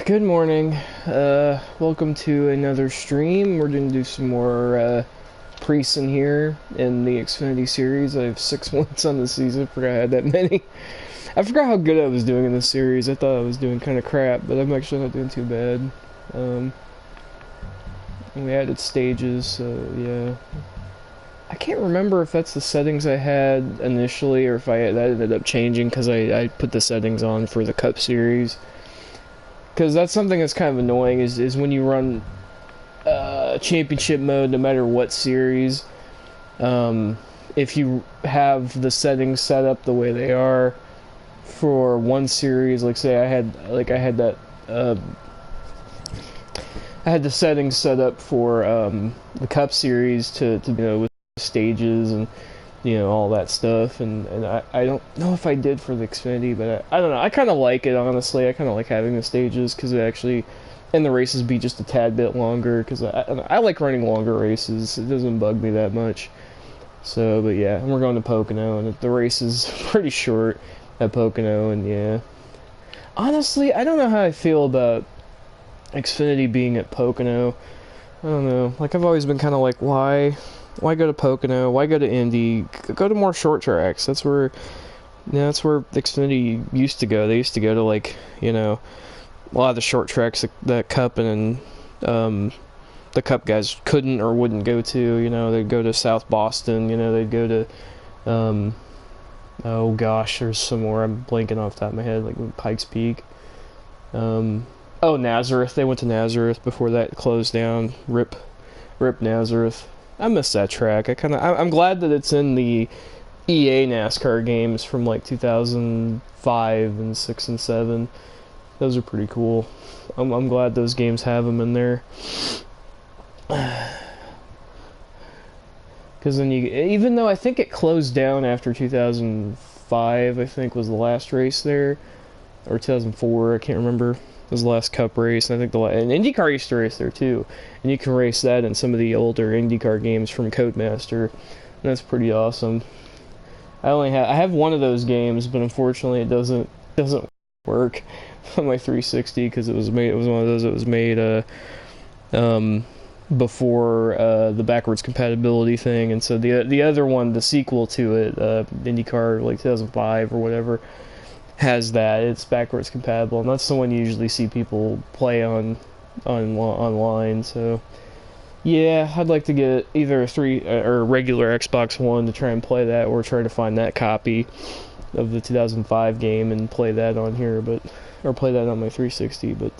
Good morning. Welcome to another stream. We're gonna do some more priests in here in the Xfinity series. I have 6 wins on the season. I forgot I had that many. I forgot how good I was doing in this series. I thought I was doing kind of crap, but I'm actually not doing too bad. We added stages, so yeah. I can't remember if that's the settings I had initially or if that ended up changing because I put the settings on for the Cup series. Because that's something that's kind of annoying is when you run championship mode, no matter what series, if you have the settings set up the way they are for one series, like say I had that I had the settings set up for the Cup series to with stages and all that stuff, and I don't know if I did for the Xfinity, but I don't know. I kind of like it, honestly. I kind of like having the stages because it actually, and the races be just a tad bit longer because I like running longer races. It doesn't bug me that much. So, but yeah, and we're going to Pocono, and the race is pretty short at Pocono, and yeah. Honestly, I don't know how I feel about Xfinity being at Pocono. I don't know. Like, I've always been kind of like, why go to Pocono? Why go to Indy? Go to more short tracks. That's where Xfinity used to go. They used to go to, like, a lot of the short tracks that Cup and the Cup guys couldn't or wouldn't go to. They'd go to South Boston. They'd go to oh gosh, there's some more I'm blanking off the top of my head, like Pikes Peak. Oh, Nazareth. They went to Nazareth before that closed down. Rip Nazareth. I miss that track. I'm glad that it's in the EA NASCAR games from like 2005 and 6 and 7. Those are pretty cool. I'm glad those games have them in there. Because then even though I think it closed down after 2005, I think was the last race there, or 2004, I can't remember. It was the last Cup race, and I think and IndyCar used to race there too, and you can race that in some of the older IndyCar games from Codemaster, and that's pretty awesome. I have one of those games, but unfortunately it doesn't work on my 360 because it was one of those that was made before the backwards compatibility thing, and so the other one, the sequel to it, IndyCar like 2005 or whatever, has that. It's backwards compatible, and that's the one you usually see people play online. So yeah, I'd like to get either a regular Xbox One to try and play that, or try to find that copy of the 2005 game and play that on here, or play that on my 360. But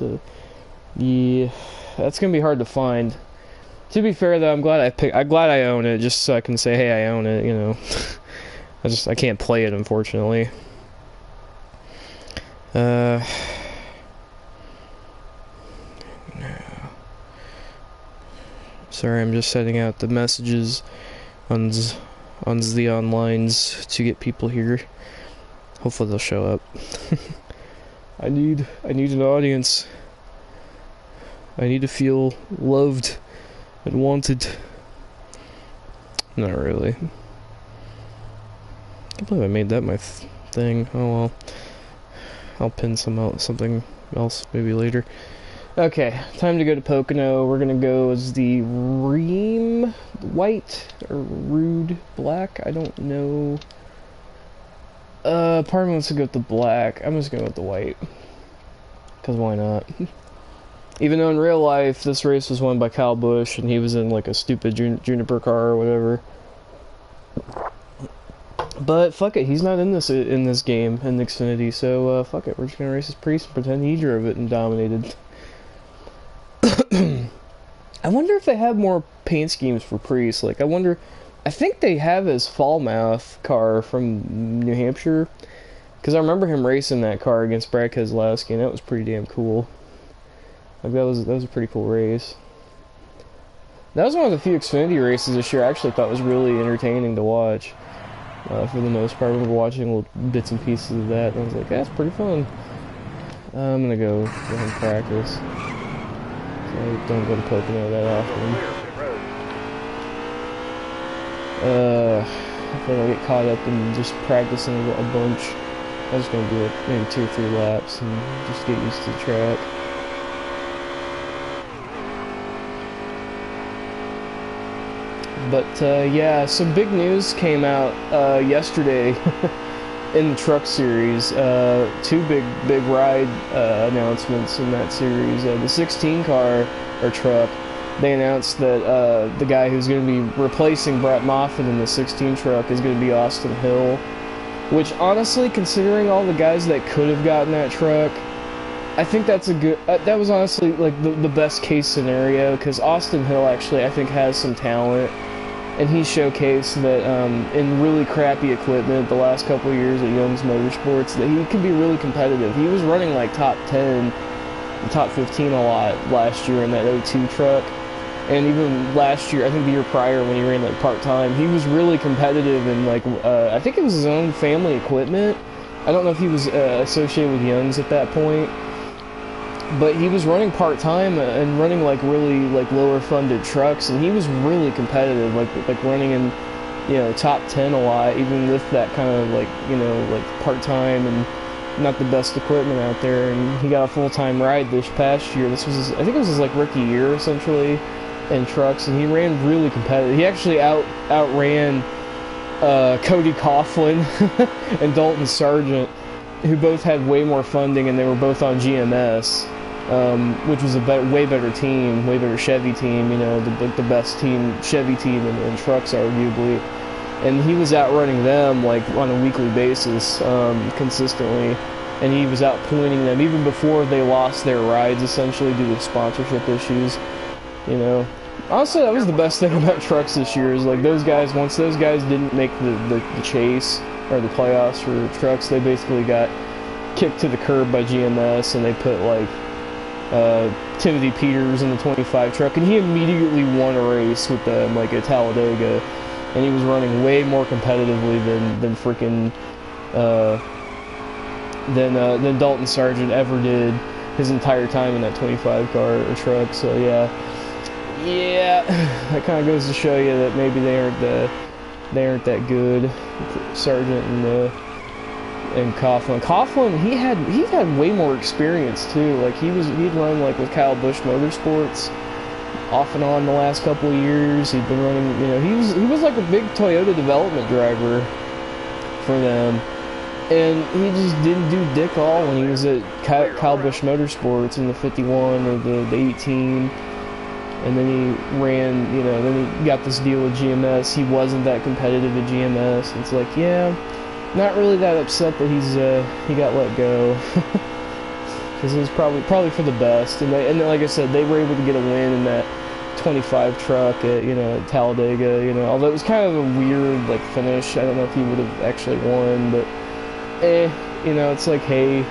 yeah, that's gonna be hard to find. To be fair though, I'm glad I own it, just so I can say, hey, I own it. I can't play it, unfortunately. No. Sorry, I'm just setting out the messages on the onlines to get people here. Hopefully they'll show up. I need an audience. I need to feel loved and wanted. Not really. I can't believe I made that my thing. Oh well. I'll pin something else maybe later. Okay, time to go to Pocono. We're gonna go as the Ream White or Rude Black. I don't know. Part of me wants to go with the black. I'm just going with the white. Cause why not? Even though in real life this race was won by Kyle Busch and he was in like a stupid Juniper car or whatever. But fuck it, he's not in this game in Xfinity, so fuck it, we're just gonna race as Priest and pretend he drove it and dominated. I wonder if they have more paint schemes for Priest. Like, I think they have his Falmouth car from New Hampshire, because I remember him racing that car against Brad Keselowski, and that was pretty damn cool. Like, that was a pretty cool race. That was one of the few Xfinity races this year I actually thought was really entertaining to watch. For the most part, I remember watching little bits and pieces of that, and I was like, that's pretty fun. I'm gonna go ahead and practice. So I don't go to Pocono that often. I feel like I get caught up in just practicing a bunch. I was gonna do it maybe 2 or 3 laps and just get used to the track. But yeah, some big news came out yesterday in the truck series. Two big ride announcements in that series. The 16 car or truck, they announced that the guy who's going to be replacing Brett Moffitt in the 16 truck is going to be Austin Hill. Which honestly, considering all the guys that could have gotten that truck, I think that's a good. That was honestly like the best case scenario, because Austin Hill actually I think has some talent, and he showcased that in really crappy equipment the last couple of years at Young's Motorsports that he can be really competitive. He was running like top 10, top 15 a lot last year in that 02 truck, and even last year, I think the year prior when he ran like part-time, he was really competitive in like I think it was his own family equipment. I don't know if he was associated with Young's at that point. But he was running part-time and running like really like lower funded trucks, and he was really competitive, like running in, you know, top 10 a lot, even with that kind of like, you know, like part-time and not the best equipment out there. And he got a full-time ride this past year. This was his, I think it was his like rookie year essentially in trucks, and he ran really competitive. He actually outran Cody Coughlin and Dalton Sargent, who both had way more funding, and they were both on GMS. Which was a way better team, way better Chevy team, you know, the best team, Chevy team in trucks, arguably. And he was outrunning them, like, on a weekly basis, consistently. And he was outpointing them even before they lost their rides, essentially, due to sponsorship issues, you know. Honestly, that was the best thing about trucks this year, is, like, those guys, once those guys didn't make the chase, or the playoffs for trucks, they basically got kicked to the curb by GMS, and they put, like, Timothy Peters in the 25 truck, and he immediately won a race with them, like at Talladega, and he was running way more competitively than freaking than Dalton Sargent ever did his entire time in that 25 car or truck. So yeah, that kind of goes to show you that maybe they aren't that good, Sargent and Coughlin. Coughlin, he had way more experience too. Like he'd run like with Kyle Busch Motorsports off and on the last couple of years. He'd been running, you know, he was like a big Toyota development driver for them, and he just didn't do dick all when he was at Kyle Busch Motorsports in the 51 or the 18. And then he ran, you know, then he got this deal with GMS. He wasn't that competitive at GMS. It's like, yeah, not really that upset that he got let go, because it was probably for the best. And then, like I said, they were able to get a win in that 25 truck at, you know, at Talladega. You know, although it was kind of a weird like finish. I don't know if he would have actually won, but you know, it's like, hey,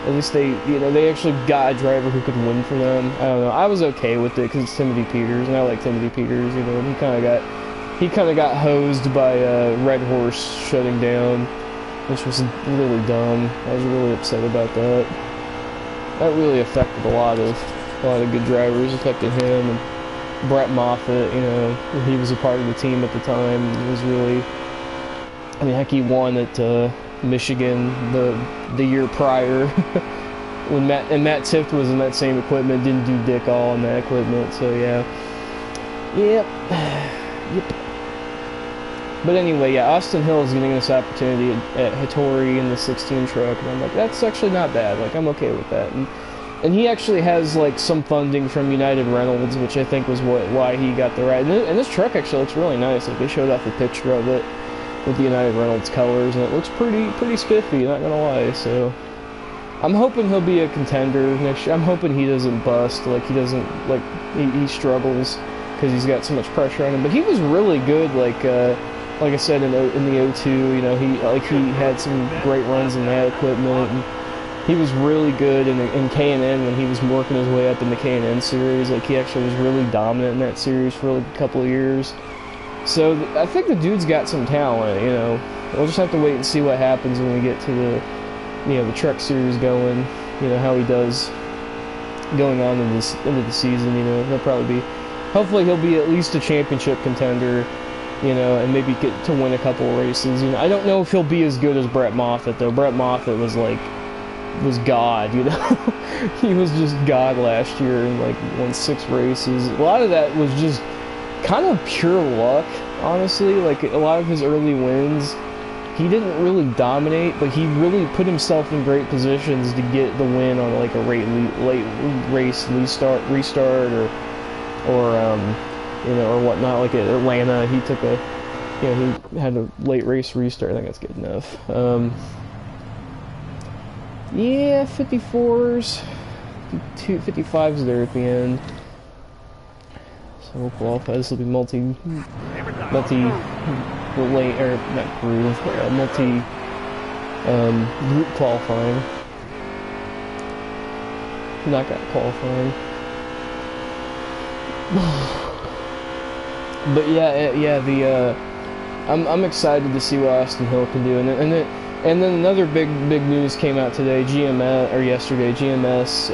at least they actually got a driver who could win for them. I don't know. I was okay with it because it's Timothy Peters, and I like Timothy Peters. You know, and he kind of got hosed by Red Horse shutting down, which was really dumb. I was really upset about that. That really affected a lot of good drivers. Affected him and Brett Moffitt. You know, he was a part of the team at the time. It was really, I mean, heck, he won at Michigan the year prior when Matt Tifft was in that same equipment. Didn't do dick all in that equipment. So yeah, yep. But anyway, yeah, Austin Hill is getting this opportunity at Hattori in the 16 truck, and I'm like, that's actually not bad. Like, I'm okay with that. And he actually has like some funding from United Rentals, which I think was why he got the ride. And this truck actually looks really nice. Like, they showed off a picture of it with the United Reynolds colors, and it looks pretty spiffy, not gonna lie. So I'm hoping he'll be a contender next year. I'm hoping he doesn't bust, like he doesn't, like he struggles because he's got so much pressure on him. But he was really good, like I said in the 02, you know, he had some great runs in that equipment, and he was really good in K&N when he was working his way up in the K&N series. Like, he actually was really dominant in that series for like a couple of years. So I think the dude's got some talent, you know. We'll just have to wait and see what happens when we get to the truck series going, you know, how he does going on into the season. You know, hopefully he'll be at least a championship contender, you know, and maybe get to win a couple of races. You know, I don't know if he'll be as good as Brett Moffitt, though. Brett Moffitt was God, you know. He was just God last year and like won 6 races. A lot of that was just kind of pure luck, honestly. Like, a lot of his early wins, he didn't really dominate, but he really put himself in great positions to get the win on like a late race restart or you know, or whatnot. Like at Atlanta, he took a, you know, he had a late race restart. I think that's good enough. Yeah, 54s, 55s there at the end. So we'll qualify. This will be multi relay, or not groove, multi group qualifying. Not got qualifying. But yeah, I'm excited to see what Austin Hill can do, and then another big news came out today. Yesterday, GMS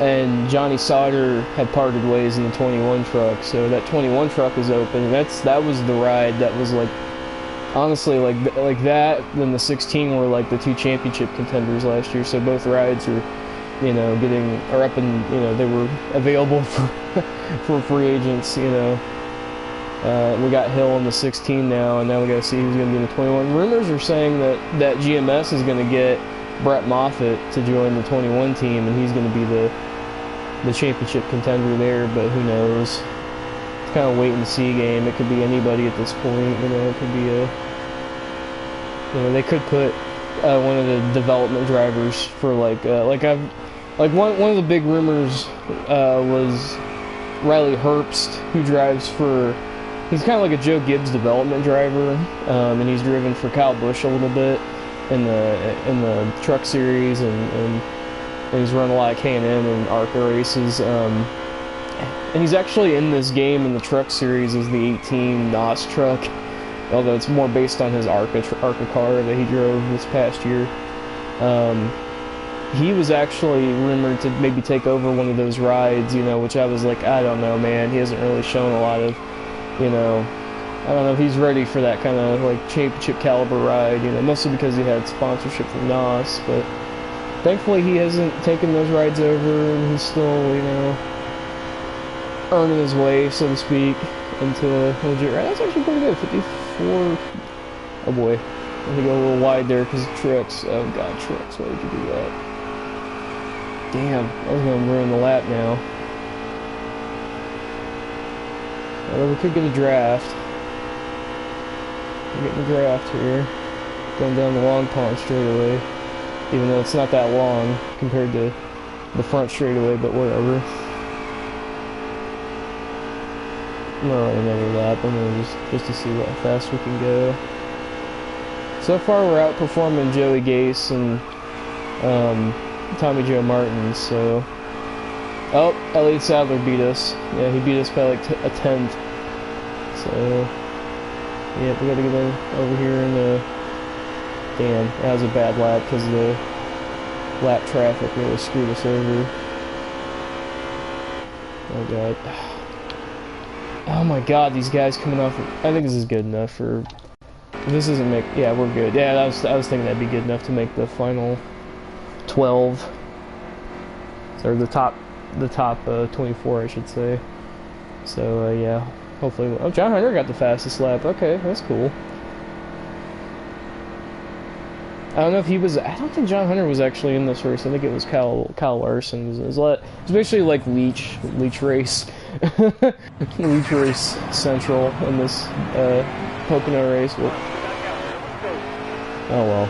and Johnny Sauter had parted ways in the 21 truck, so that 21 truck is open. And that was the ride that was like, honestly, like that. Then the 16 were like the two championship contenders last year. So both rides are, you know, up and, you know, they were available for free agents. You know, we got Hill in the 16 now, and now we got to see who's going to be in the 21. Rumors are saying that GMS is going to get Brett Moffitt to join the 21 team, and he's going to be the championship contender there, but who knows? It's kind of a wait and see game. It could be anybody at this point, you know. It could be you know, they could put one of the development drivers for one of the big rumors was Riley Herbst, who drives for, he's kind of like a Joe Gibbs development driver, and he's driven for Kyle Busch a little bit in the truck series, and he's run a lot of K&N and ARCA races, and he's actually in this game in the truck series as the 18 NOS truck, although it's more based on his ARCA car that he drove this past year. He was actually rumored to maybe take over one of those rides, you know, which I was like, I don't know, man. He hasn't really shown a lot of, you know, I don't know if he's ready for that kind of like championship caliber ride, you know, mostly because he had sponsorship from NOS, but thankfully he hasn't taken those rides over, and he's still, you know, earning his way, so to speak, into a legit ride. That's actually pretty good, 54, oh boy, I had to go a little wide there because of trucks. Oh god, trucks, why did you do that? Damn, I was going to ruin the lap now. Although we could get a draft. We're getting a draft here. Going down the long pond straightaway. Even though it's not that long compared to the front straightaway, but whatever. I'm gonna run another lap. I'm gonna just to see how fast we can go. So far we're outperforming Joey Gase and Tommy Joe Martin, so... Oh, Elliott Sadler beat us. Yeah, he beat us by like a tenth. So... yeah, we gotta get over here and... damn, that was a bad lap because the lap traffic really screwed us over. Oh god. Oh my god, these guys coming off... I think this is good enough for... This doesn't make... yeah, we're good. Yeah, I was thinking that'd be good enough to make the final 12. Or the top 24, I should say. So, yeah. Hopefully... oh, John Hunter got the fastest lap. Okay, that's cool. I don't know if he was... I don't think John Hunter was actually in this race. I think it was Kyle Larson. It was basically like Leach race. Leach race central in this Pocono race. But, oh well.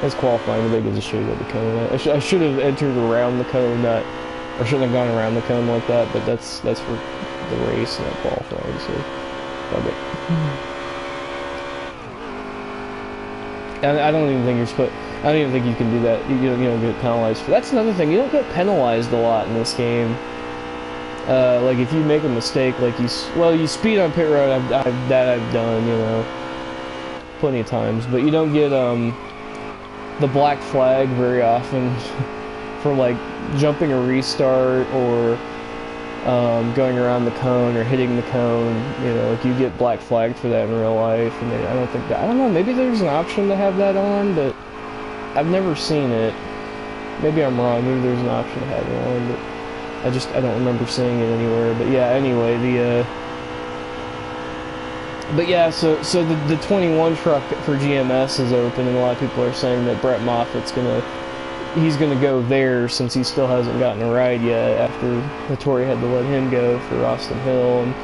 That's qualifying. Nobody gives a shit about the cone. I should have entered around the cone, I shouldn't have gone around the cone like that, but that's for the race, not qualifying, so fuck it. I don't even think you're supposed... I don't even think you can do that. You don't get penalized for... That's another thing. You don't get penalized a lot in this game. Like, if you make a mistake, like you speed on pit road, I've done, you know, plenty of times, but you don't get, the black flag very often for, like, jumping a restart or, going around the cone or hitting the cone, you know, like you get black flagged for that in real life, and I don't think that, I don't know, maybe there's an option to have that on, but I've never seen it. Maybe I'm wrong, maybe there's an option to have it on, but I don't remember seeing it anywhere. But yeah, anyway, But yeah, so the 21 truck for GMS is open, and a lot of people are saying that Brett Moffitt's he's gonna go there since he still hasn't gotten a ride yet after Hattori had to let him go for Austin Hill. And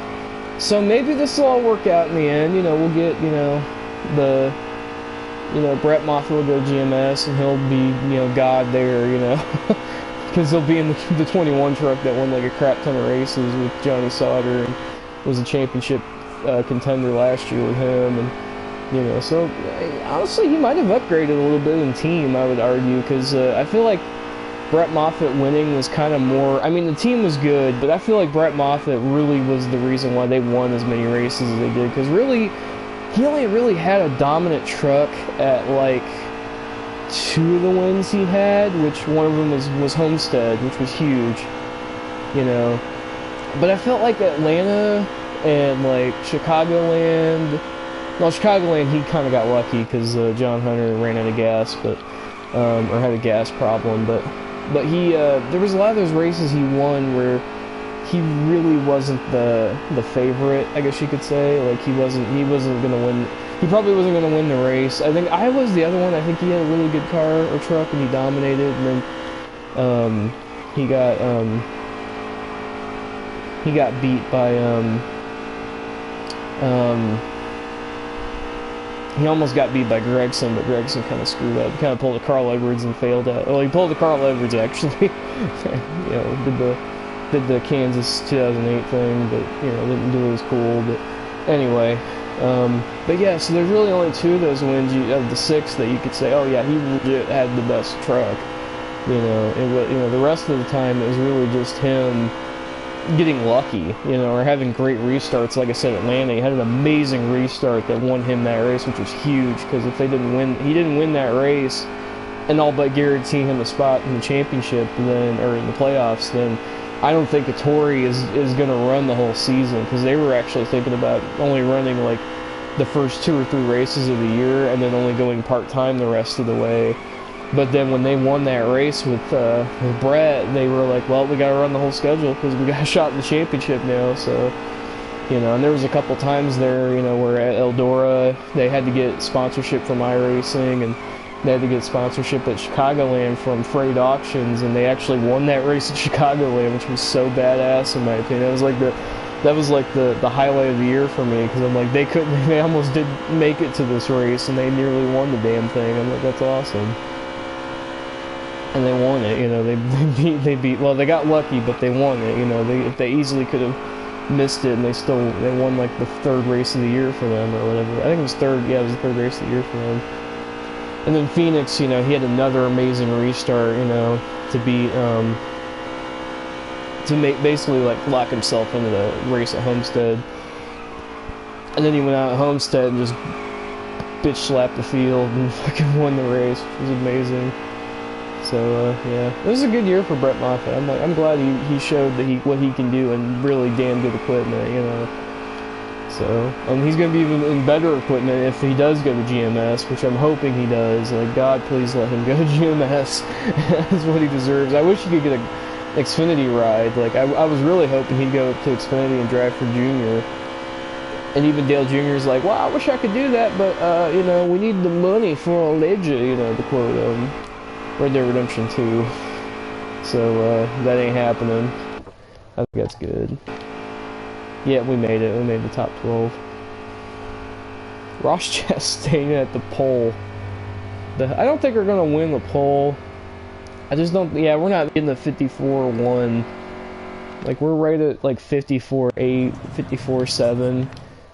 so maybe this will all work out in the end. You know, we'll get Brett Moffitt will go GMS, and he'll be God there. Because he'll be in the 21 truck that won like a crap ton of races with Johnny Sauter and was a championship contender last year with him. And so honestly, he might have upgraded a little bit in team, I would argue, because I feel like Brett Moffitt winning was kind of more. I mean, the team was good, but I feel like Brett Moffitt really was the reason why they won as many races as they did, because really, he only really had a dominant truck at like 2 of the wins he had, which one of them was Homestead, which was huge, But I felt like Atlanta and like Chicagoland. Well, Chicagoland, he kind of got lucky because John Hunter ran out of gas, or had a gas problem. But he there was a lot of those races he won where he really wasn't the favorite, I guess you could say. Like he wasn't gonna win. He probably wasn't gonna win the race. I think Iowa's the other one. I think he had a really good car or truck and he dominated. And then he got beat by he almost got beat by Gregson, but Gregson kind of screwed up. He kind of pulled a Carl Edwards and failed out. Well, he pulled a Carl Edwards actually. Did the Kansas 2008 thing, but didn't do it as cool. But anyway, but yeah, so there's really only 2 of those wins of the 6 that you could say, oh yeah, he legit had the best truck. The rest of the time it was really just him getting lucky, or having great restarts. Like I said, Atlanta, he had an amazing restart that won him that race, which was huge, because if he didn't win that race and all but guarantee him a spot in the championship or in the playoffs, then I don't think Hattori is going to run the whole season, because they were actually thinking about only running like the first 2 or 3 races of the year and then only going part-time the rest of the way. But then when they won that race with Brett, they were like, well, we got to run the whole schedule because we got a shot in the championship now. So, and there was a couple times there, where at Eldora, they had to get sponsorship from iRacing, and they had to get sponsorship at Chicagoland from Freight Auctions, and they actually won that race at Chicagoland, which was so badass in my opinion. That was like the highlight of the year for me, because I'm like, they almost didn't make it to this race, and they nearly won the damn thing. I'm like, that's awesome. And they won it, they beat, well, they got lucky, but they won it, they easily could have missed it, and they won like the 3rd race of the year for them, or whatever. I think it was the 3rd race of the year for them. And then Phoenix, he had another amazing restart, to beat, to make, basically like lock himself into the race at Homestead. And then he went out at Homestead and just bitch slapped the field and fucking won the race, which was amazing. So yeah, it was a good year for Brett Moffitt. I'm glad he showed what he can do, and really damn good equipment, So he's gonna be even better equipment if he does go to GMS, which I'm hoping he does. Like, God, please let him go to GMS. That's what he deserves. I wish he could get an Xfinity ride. Like I was really hoping he'd go to Xfinity and drive for Junior. And even Dale Jr. is like, well, I wish I could do that, but we need the money for a ledger, to quote Red Dead Redemption 2. So, that ain't happening. I think that's good. Yeah, we made it. We made the top 12. Ross Chastain at the pole. I don't think we're going to win the pole. I just don't... Yeah, we're not getting the 54-1. Like, we're right at, like, 54-8, 54-7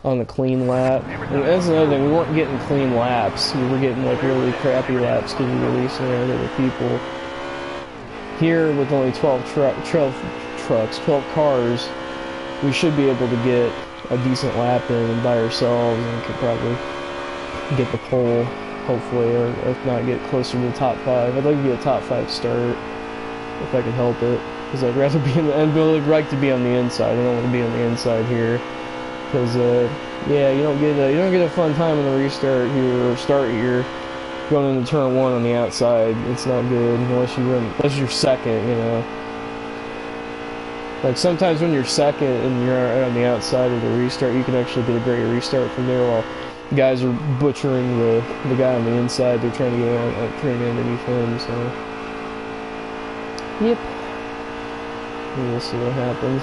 on the clean lap. And that's another thing, we weren't getting clean laps. We were getting like really crappy laps because we were racing around other people. Here, with only 12 cars, we should be able to get a decent lap in by ourselves, and could probably get the pole, hopefully, or if not, get closer to the top 5. I'd like to get a top 5 start, if I could help it, because I'd rather be in the end. I'd like to be on the inside. I don't want to be on the inside here. Because, yeah, you don't get a fun time in the restart here, or start here, going into turn 1 on the outside. It's not good unless you're second, Like sometimes when you're second and you're on the outside of the restart, you can actually get a great restart from there while guys are butchering the guy on the inside. They're trying to get on, trying to get underneath him. So, yep. We'll see what happens.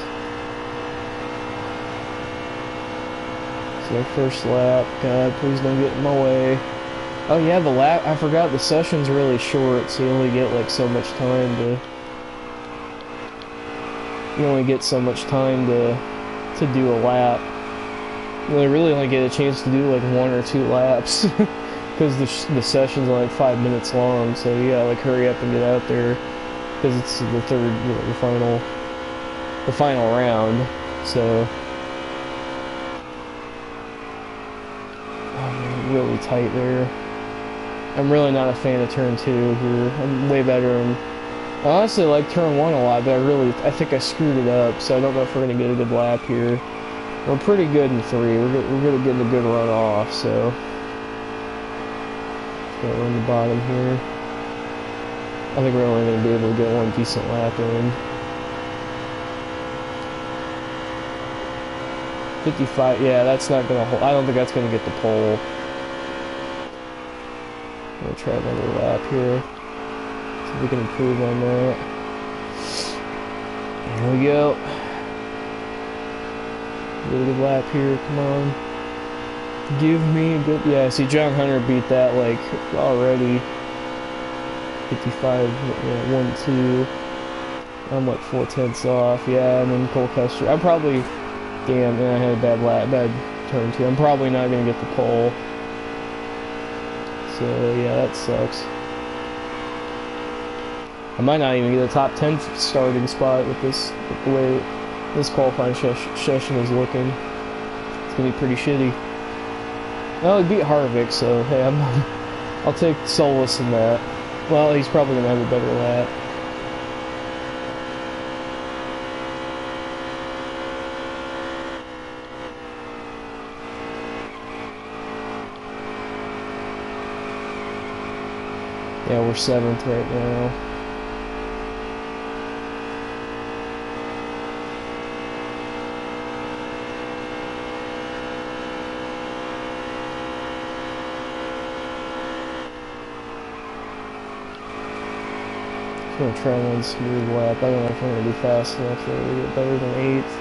So first lap. God, please don't get in my way. Oh yeah, the lap. I forgot the session's really short, so you only get like so much time to. You only get so much time to do a lap. You really only get a chance to do like 1 or 2 laps because the session's like 5 minutes long. So you gotta like hurry up and get out there because it's the third, the final round. So oh man, really tight there. I'm really not a fan of turn 2 here. I'm way better in. I honestly like turn 1 a lot, but I think I screwed it up, so I don't know if we're going to get a good lap here. We're pretty good in 3. We're going to get a good run off, so. Got run the bottom here. I think we're only going to be able to get 1 decent lap in. 55, yeah, that's not going to hold. I don't think that's going to get the pole. I'm going to try another lap here. We can improve on that. Here we go. Get a good lap here, come on. Give me a good, yeah, see John Hunter beat that like already. 55, yeah, 1-2. I'm like 4/10 off, yeah, and then Cole Custer. I'm probably, damn, man, I had a bad turn 2. I'm probably not going to get the pole. So, yeah, that sucks. I might not even get a top 10 starting spot with the way this qualifying session is looking. It's gonna be pretty shitty. Well, he beat Harvick, so hey, I'll take solace in that. Well, he's probably gonna have a better lap. Yeah, we're 7th right now. I'm gonna try one smooth lap. I don't know if I'm gonna be fast enough to get better than 8th.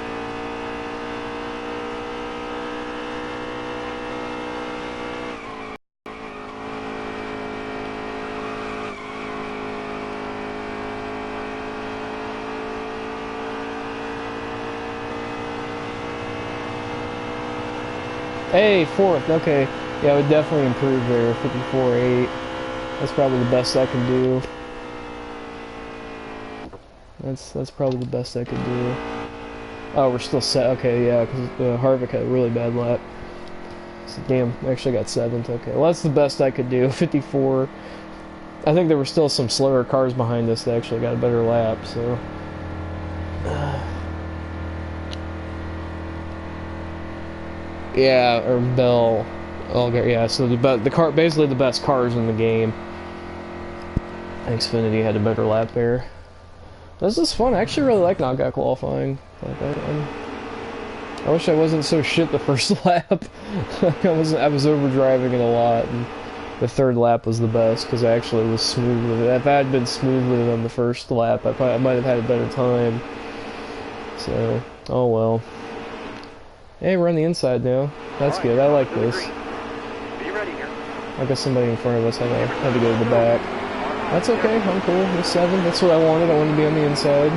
Hey, 4th. Okay, yeah, I would definitely improve there. 54.8. That's probably the best I can do. That's probably the best I could do. Oh, we're still set. Okay, yeah, because Harvick had a really bad lap. So, damn, I actually got 7th. Okay, well, that's the best I could do. 54. I think there were still some slower cars behind us that actually got a better lap, so. Yeah, or Bell. Yeah, so the car, basically the best cars in the game. Xfinity had a better lap there. This is fun. I actually really like knockout qualifying. Like I wish I wasn't so shit the first lap. I was overdriving it a lot, and the 3rd lap was the best because I actually was smooth with it. If I had been smooth with it on the first lap, I might have had a better time. So, oh well. Hey, we're on the inside now. That's good. I like this. I got somebody in front of us. I had to go to the back. That's okay, I'm cool. We're 7th. That's what I wanted. I wanted to be on the inside.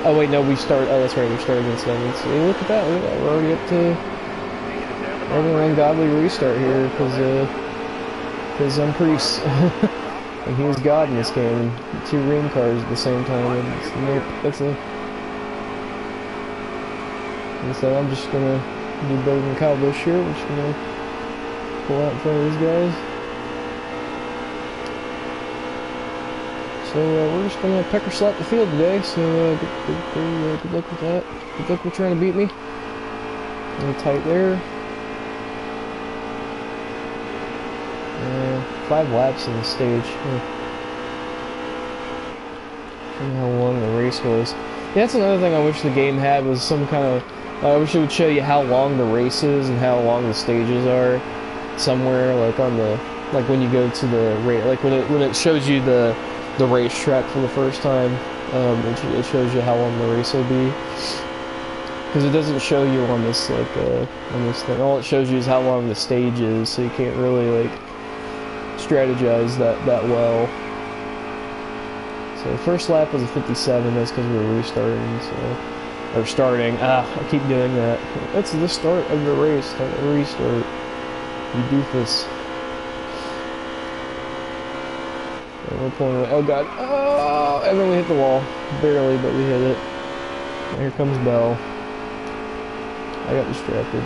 Oh wait, no, we start. Oh, that's right. We started in 7th. So look at that. Look at that. We're already up to. We're having an ungodly restart here because I'm pretty. And he was God in this game. 2 ring cars at the same time. Nope. That's a. And so I'm just gonna do better than Kyle Busch here. We're just gonna pull out in front of these guys. So we're just gonna pecker slap the field today. So good luck with that. Good luck with trying to beat me. A little tight there. 5 laps in the stage. I don't know how long the race was. Yeah, that's another thing I wish the game had was some kind of. I wish it would show you how long the race is and how long the stages are. Somewhere like on the like when you go to the race, like when it shows you the racetrack for the first time, it shows you how long the race will be. Because it doesn't show you on this like on this thing. All it shows you is how long the stage is, so you can't really like strategize that well. So the first lap was a 57. That's because we were restarting. So or starting. I keep doing that. That's the start of the race. Not a restart. You doofus. And we're pulling away. Oh god. Oh! And then we hit the wall. Barely, but we hit it. And here comes Bell. I got distracted.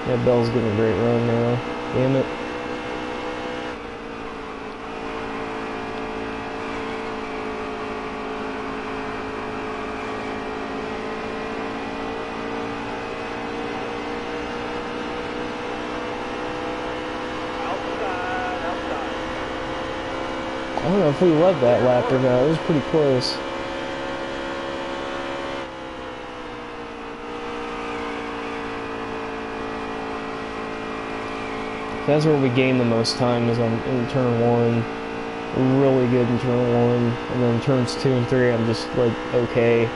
Yeah, Bell's getting a great run now. Damn it. I don't know if we led that lap or not. It was pretty close. That's where we gain the most time is in turn 1. Really good in turn 1. And then turns 2 and 3, I'm just like, okay.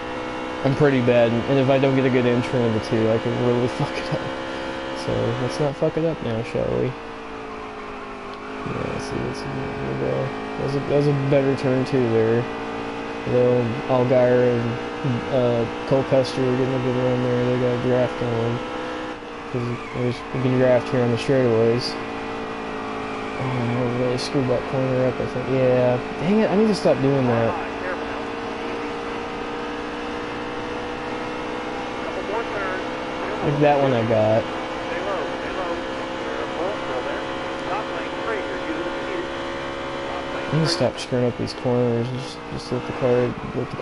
I'm pretty bad. And if I don't get a good entry in the 2, I can really fuck it up. So let's not fuck it up now, shall we? Yeah, let's see. Here we go. That was a better turn 2 there. Though Allgaier and Cole Custer are getting a good run there. They got a draft going. Because you can draft here on the straightaways. Oh, I really screwed that corner up, I think. Yeah. Dang it, I need to stop doing that. Like that one I got. I need to stop screwing up these corners. Just let the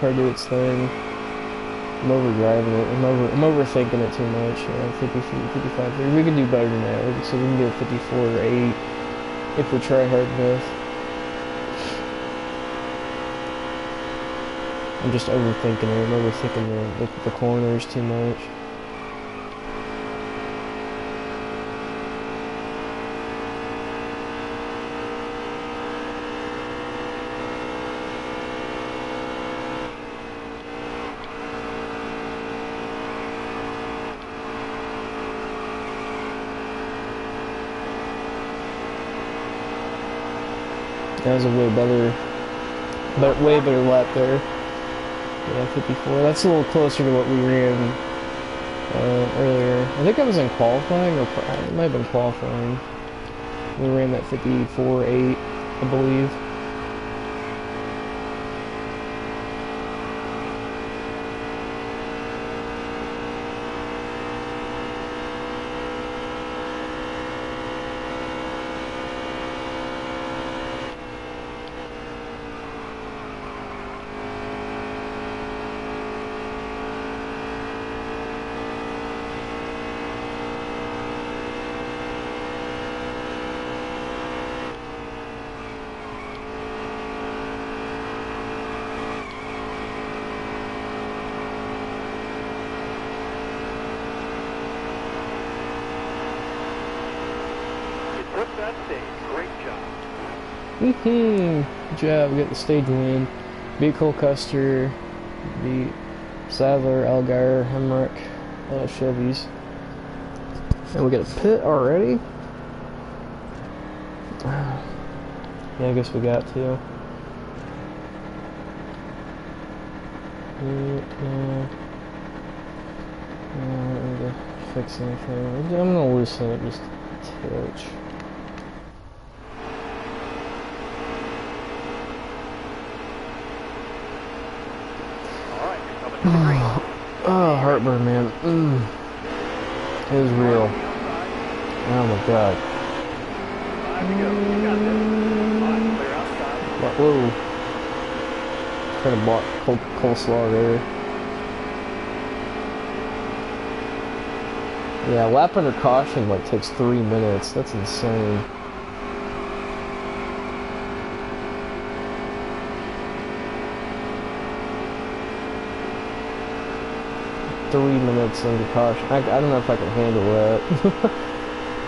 car do its thing. I'm overdriving it. I'm overthinking it too much. Yeah, 50 feet, 55 feet. We can do better than that. So we can do a 54 or 8 if we try hard enough. I'm just overthinking it. I'm overthinking the corners too much. That was a way better lap there. Yeah, 54. That's a little closer to what we ran earlier. I think I was in qualifying, or it might have been qualifying. We ran that 54.8, I believe. Good job, we got the stage win. Beat Cole Custer, beat Sadler, Allgaier, Hemrick, Chevys. And we got a pit already? Yeah, I guess we got to. I don't need to fix anything. I'm gonna loosen it just a touch. Oh, heartburn, man. It was real. Oh my god. Whoa. Trying to block coleslaw there. Yeah, lap under caution like takes 3 minutes. That's insane. 3 minutes under caution. I don't know if I can handle that.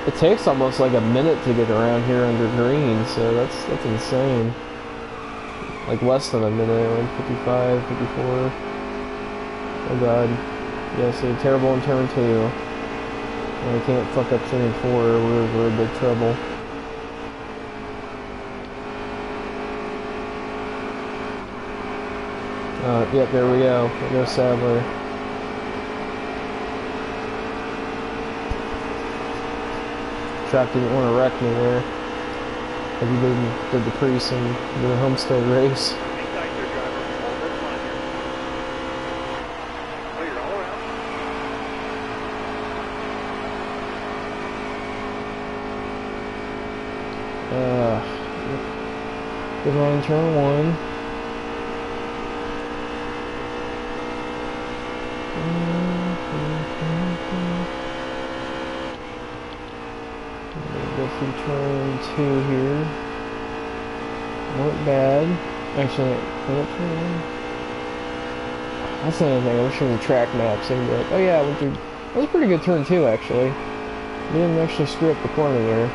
It takes almost like a minute to get around here under green, so that's insane. Like less than a minute, like 55, 54. Oh god. Yeah, so terrible in turn 2. And I can't fuck up turn 4, we're in big trouble. Yep, there we go. There goes Sadler. Trap didn't want to wreck me there. Like he did the Priest and the Homestead race. Good run in turn 1. Go through turn 2 here. Weren't bad. Actually, what turn 1? That's another thing. I wish there was a track map saying that. Oh yeah, I went through. That was a pretty good turn 2 actually. You didn't actually screw up the corner there.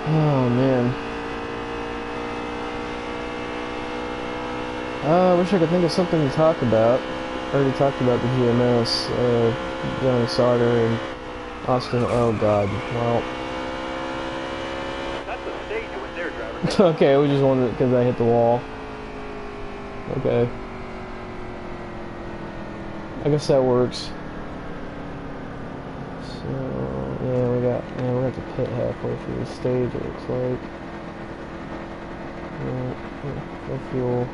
Oh man. I wish I could think of something to talk about. I already talked about the GMS, Johnny Sauter and Austin. Oh god. Well. That's the stage you went there, driver. Okay, we just wanted it because I hit the wall. Okay. I guess that works. So yeah, we're gonna have to pit halfway through the stage, it looks like. No fuel.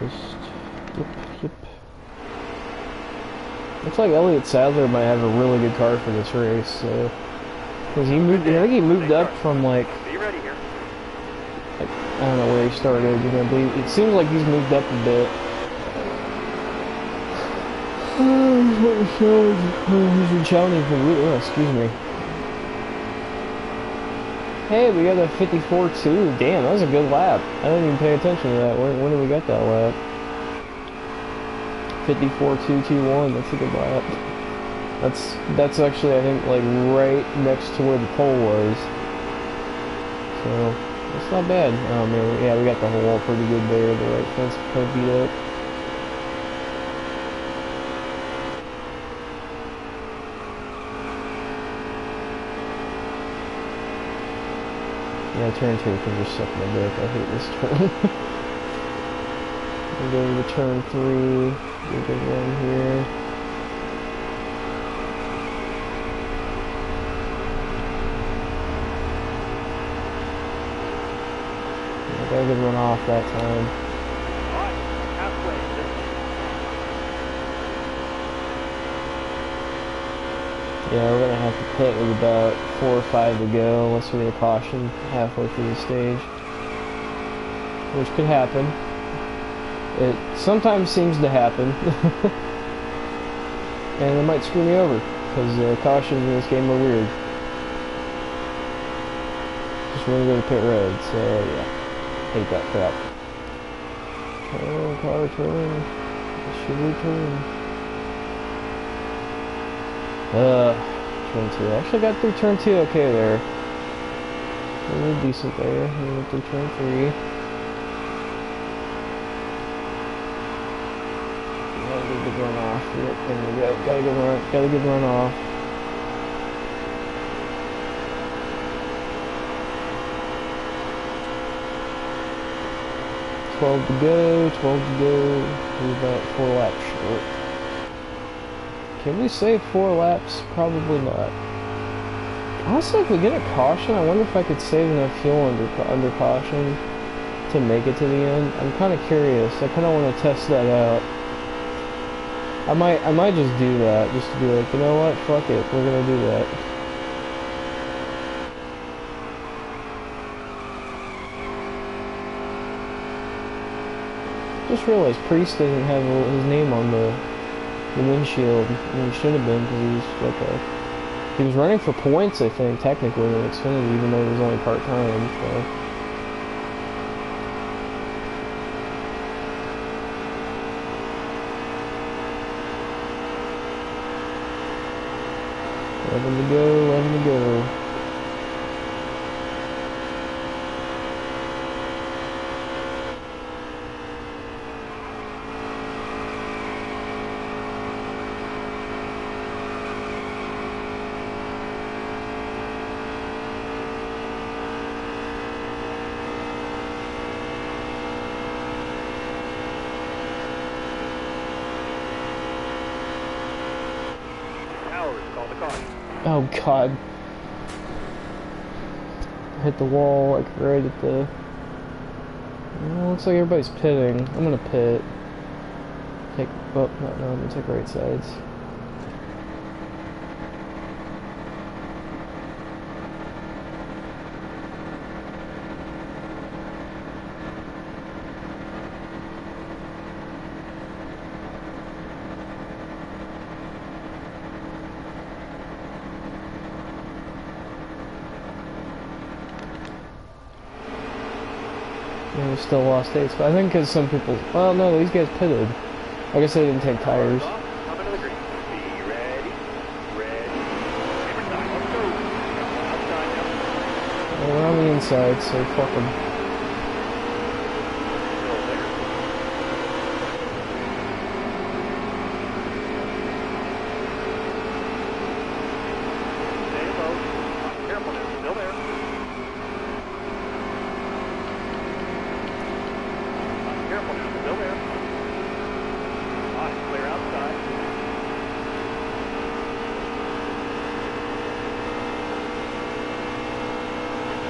Just yep. Looks like Elliott Sadler might have a really good car for this race, so because I think he moved up from like Be ready here. I don't know where he started, you know, but it seems like he's moved up a bit. He's been challenging for excuse me. Hey, we got a 54.2. Damn, that was a good lap. I didn't even pay attention to that. When did we get that lap? 54.221. That's a good lap. That's actually I think like right next to where the pole was. So that's not bad. Oh man, yeah, we got the whole wall pretty good there. The right fence kind of beat up. Yeah, turn 2 can just suck my dick. I hate this turn. We're going to turn 3. Do a good one here. I got a good run off that time. Alright, halfway. Yeah, we're gonna have to pit with about 4 or 5 to go unless we get a caution halfway through the stage, which could happen. It sometimes seems to happen, and it might screw me over because cautions in this game are weird. Just want to go to pit road, so yeah, hate that crap. Oh, car turn, should we turn? Turn 2. I actually got through turn 2 okay there. A little decent there. We went through turn 3. Got a good run off. Yep, there we go. Got a good run off. $12 to go. We're about 4 laps short. Can we save 4 laps? Probably not. Honestly, if we get a caution, I wonder if I could save enough fuel under caution to make it to the end. I'm kind of curious. I kind of want to test that out. I might just do that, just to be like, you know what? Fuck it. We're gonna do that. just realized Priest doesn't have his name on the windshield, and he should have been, because he was like he was running for points, I think, technically in Xfinity, even though he was only part-time, so. Let him go, let him go. Oh god. Hit the wall like right at the... Well, looks like everybody's pitting. I'm gonna pit. Take... Oh, no, I'm gonna take right sides. And we still lost 8 spots. I think because some people... Well, no, these guys pitted. I guess they didn't take tires. Come into the green. Be ready. Ready. Hammer time. Let's go. Outside now. Well, we're on the inside, so fuck them. Still there. Stay low. Careful now. Still there. Careful now. Still there. Clear outside.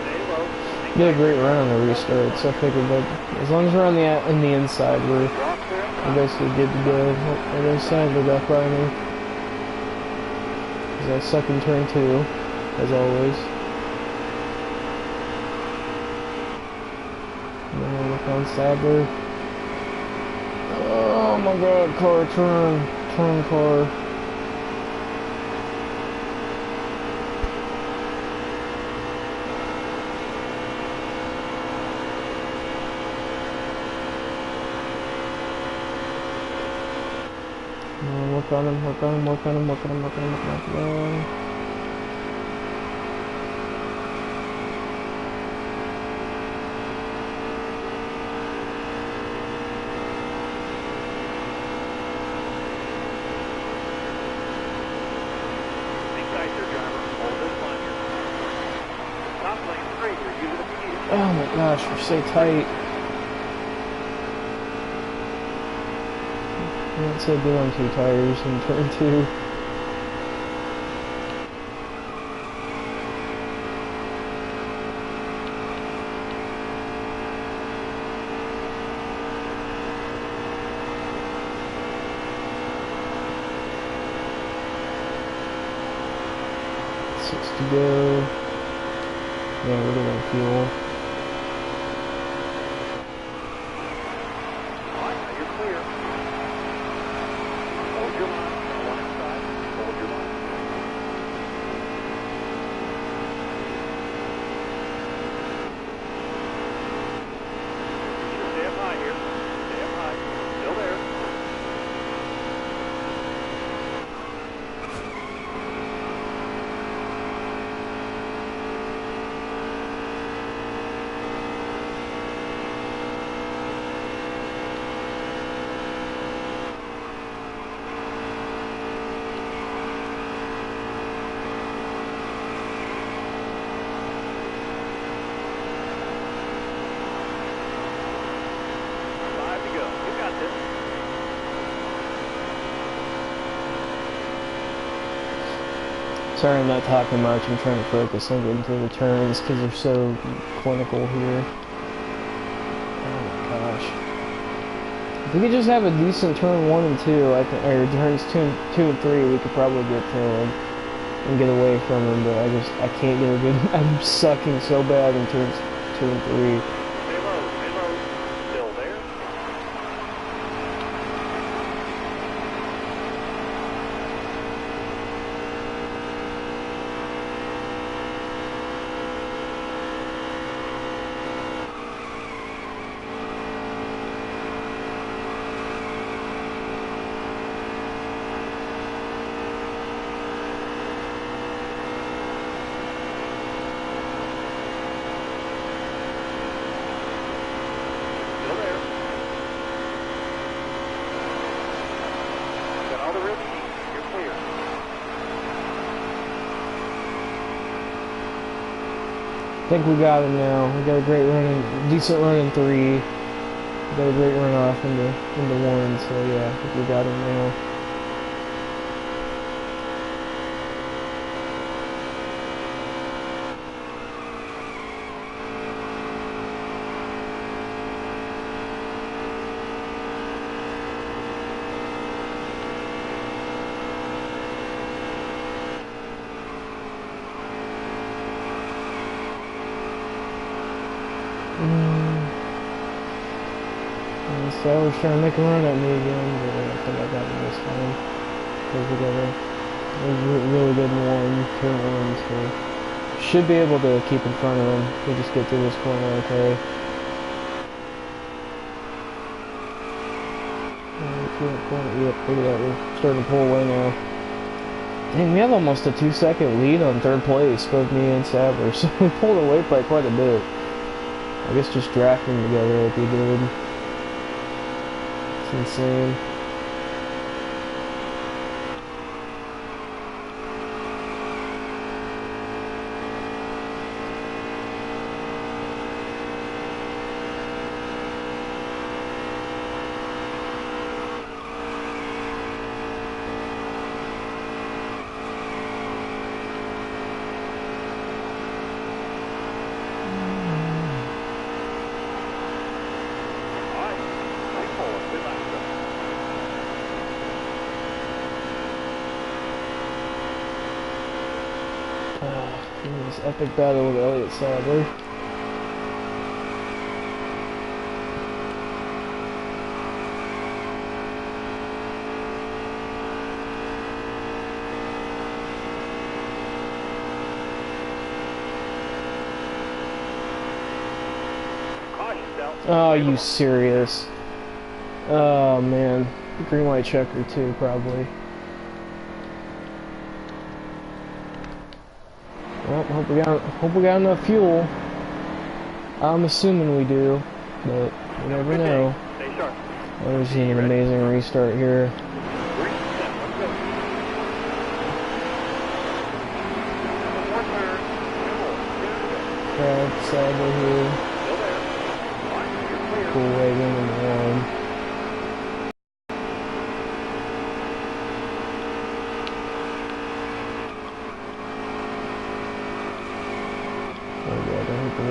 Stay low. Did a great run on the restart, so I figured that as long as we're on the inside, we're basically good to go. I goes Sandler back by me. Because I suck in turn 2, as always. And then we'll look on Sadler. Oh my god, car, turn car. Work on him, work on him, work on him, work on him, work on him, work on him. Oh my gosh, we're so tight. It's so good on 2 tires in turn 2. Six to go. Yeah, we're doing fuel. Sorry I'm not talking much, I'm trying to focus on getting to the turns because they're so clinical here. Oh my gosh. If we could just have a decent turn 1 and 2, or turns 2 and 3, we could probably get to him and get away from him, but I can't get a good... I'm sucking so bad in turns 2 and 3. Stay low, still there. I think we got him now. We got a great run, decent run in 3. Got a great run off into 1. So yeah, I think we got him now. So I was trying to make a run at me again, but I think I got him this time. Because we got a really good turn 1, so should be able to keep in front of him. We'll just get through this corner, okay. Yep, look at that, we're starting to pull away now. Dang, we have almost a 2-second lead on 3rd place, both me and Sadler, so we pulled away by quite a bit. I guess just drafting together like we did. It's insane. This epic battle with Elliott Sadler. Oh, are you serious? Oh man, green light checker too, probably. Well, hope we got enough fuel. I'm assuming we do, but you never know. That was an amazing restart here. Sadler here. Cool wagon in the 1.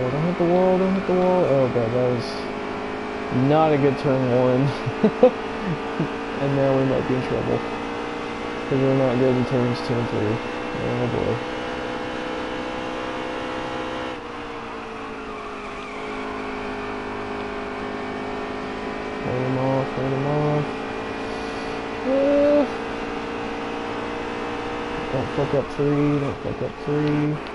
Don't hit the wall, don't hit the wall. Oh god, that was not a good turn 1. And now we might be in trouble. Because we're not good in turns 2 and 3. Oh boy. Hold him off, hold him off. Don't fuck up 3, don't fuck up 3.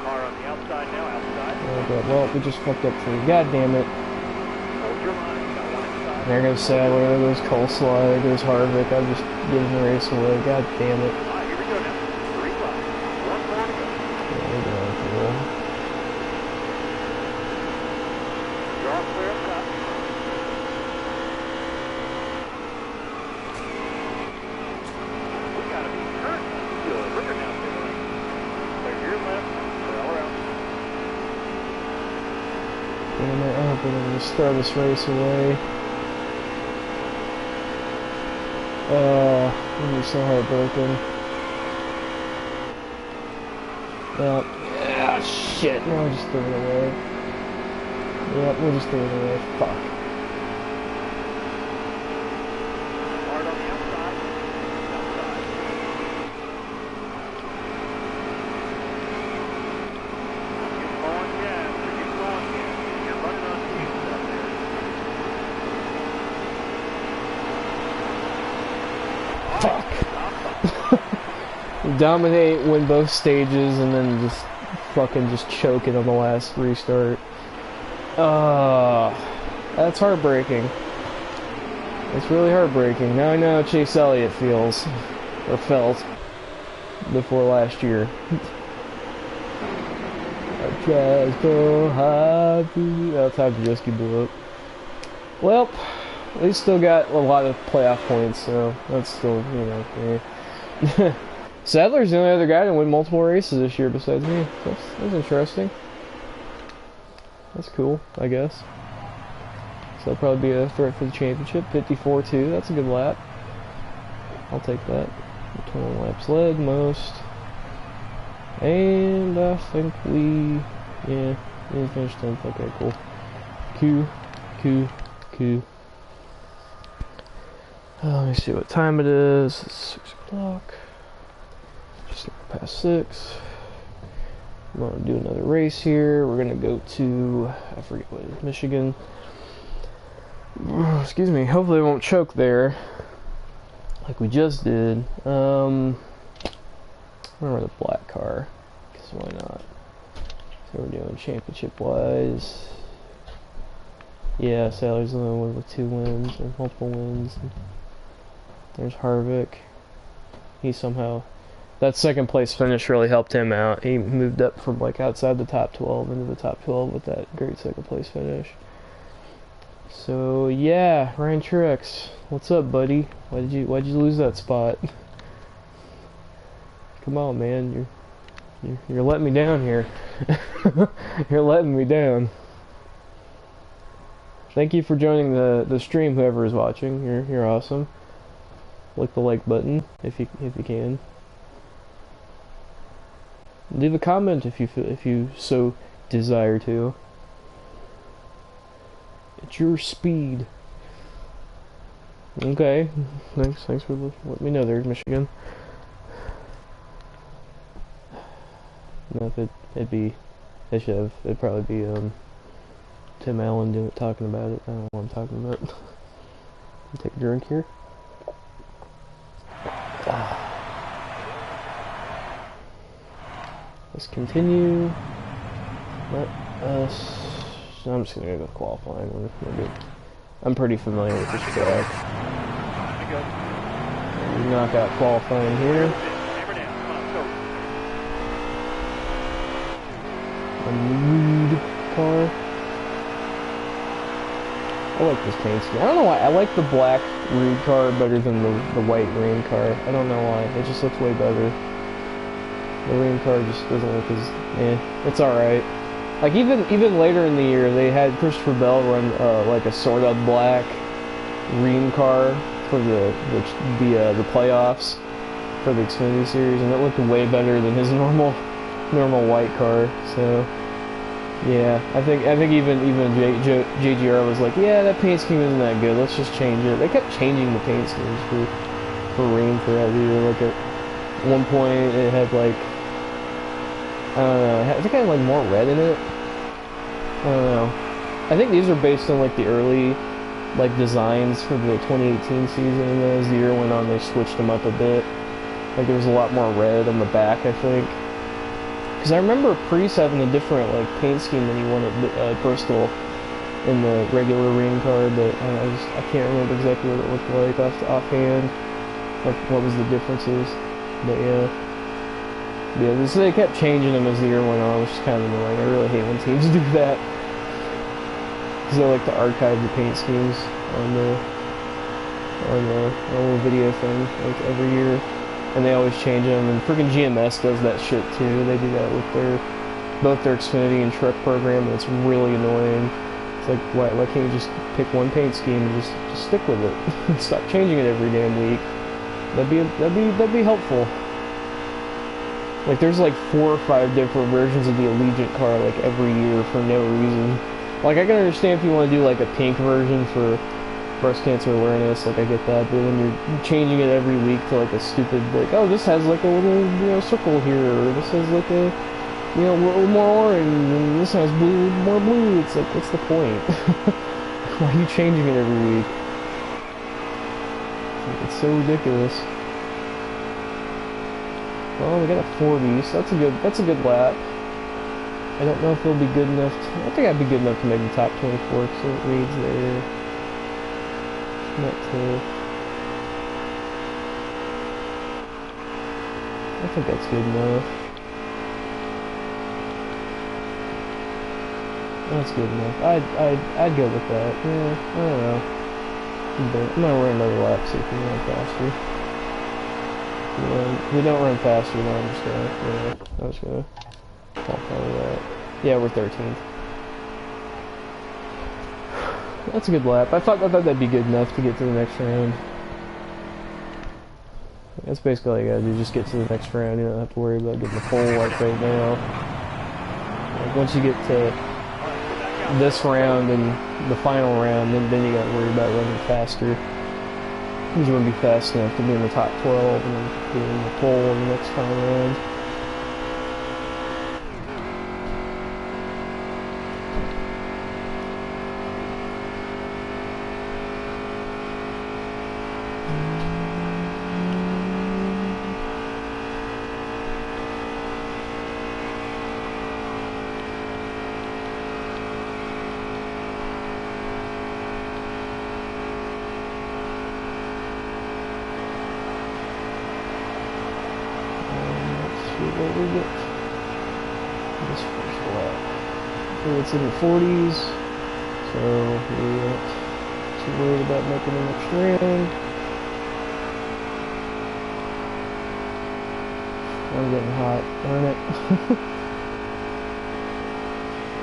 Car on the outside now, outside. Oh god, well, we just fucked up 3. God damn it. Hold your line, you got 1 inside. There goes Sadler, there goes Coleslaw, there goes Harvick. I'm just giving the race away. God damn it. Alright, here we go now. 3 laps. 1 more to go. Yeah, we're going cool. Draw clear up top. We gotta be current. Good. Bring her down to the lane. Clear your left. Clear all around. Damn it, I hope we're gonna just throw this race away. I'm so heartbroken. Yep. Yeah, shit. No, we just threw it away. Yep, we just threw it away. Fuck. Hard on the outside. Outside. Keep going gas. Keep going gas. You're running on fumes out there. Fuck. Dominate, win both stages, and then just fucking just choke it on the last restart. That's heartbreaking. It's really heartbreaking. Now I know how Chase Elliott feels, or felt, before last year. I tried so hard to... That's how Joski blew up. Well, we still got a lot of playoff points, so that's still, you know, yeah. Sadler's the only other guy to win multiple races this year besides me. That's interesting. That's cool, I guess. So that'll probably be a threat for the championship. 54.2, that's a good lap. I'll take that. 21 laps led, most. And I think we finished 10th. Okay, cool. Q. Let me see what time it is. It's 6 o'clock. Just past 6. I'm gonna do another race here. We're gonna go to, I forget what it is, Michigan. Excuse me. Hopefully I won't choke there, like we just did. I'm gonna run the black car, because why not? So we're doing championship wise. Yeah, Sally's the only one with 2 wins or multiple wins. There's Harvick. He somehow, that second place finish really helped him out. He moved up from like outside the top 12 into the top 12 with that great second place finish. So yeah, Ryan Truex, what's up, buddy? Why'd you lose that spot? Come on, man, you're letting me down here. You're letting me down. Thank you for joining the stream, whoever is watching. You're awesome. Click the like button if you can. Leave a comment if you so desire to. It's your speed. Okay. Thanks for letting me know there, Michigan. No, it'd probably be Tim Allen talking about it. I don't know what I'm talking about. Take a drink here. Let's continue. Let us. I'm just gonna go with qualifying. We're good. I'm pretty familiar with this track. We knock out qualifying here. A Reed car. I like this paint scheme. I don't know why. I like the black Reed car better than the white rain car. I don't know why. It just looks way better. The rain car just doesn't look as... it's alright. Like, even later in the year, they had Christopher Bell run, like a sort of black Ream car for the playoffs for the Xfinity Series, and it looked way better than his normal white car, so... Yeah, I think even JGR was like, yeah, that paint scheme isn't that good, let's just change it. They kept changing the paint schemes for Ream throughout the year. Like, at one point, it had, like... I don't know. I think I had like more red in it. I don't know. I think these are based on like the early like designs for the 2018 season, and then as the year went on, they switched them up a bit. Like there was a lot more red on the back, I think. Because I remember Priest having a different like paint scheme than he won at Bristol in the regular rain car, but I can't remember exactly what it looked like offhand. Like what was the differences? But yeah. Yeah, so they kept changing them as the year went on, which is kind of annoying. I really hate when teams do that. Because they like to archive the paint schemes on the little video thing, like every year. And they always change them, and freaking GMS does that shit too. They do that with both their Xfinity and Truck program, and it's really annoying. It's like, why can't you just pick one paint scheme and just stick with it? Stop changing it every damn week. That'd be helpful. Like, there's like 4 or 5 different versions of the Allegiant car, like, every year for no reason. Like, I can understand if you want to do, like, a pink version for breast cancer awareness, like, I get that, but when you're changing it every week to, like, a stupid, like, oh, this has, like, a little, circle here, or this has, like, a, a little more orange, and this has more blue, it's like, what's the point? Why are you changing it every week? It's so ridiculous. Well, we got a 40, so that's a good lap. I don't know if it'll be good enough I think I'd be good enough to make the top 24, so it reads there. Not too... I think that's good enough. That's good enough. I'd go with that. Yeah, I don't know. I'm gonna run another lap, see if we can run faster. If we don't run faster, then I'm just gonna fall out of that. Yeah, we're 13th. that's a good lap. I thought that'd be good enough to get to the next round. That's basically all you gotta do, just get to the next round. You don't have to worry about getting the pole like right now. Like once you get to this round and the final round, then you gotta worry about running faster. Because you wouldn't be fast enough to be in the top 12 and then be in the pole in the next final round. What we get this first lap. So it's in the 40s, so we aren't too worried about making the next round. I'm getting hot, darn it.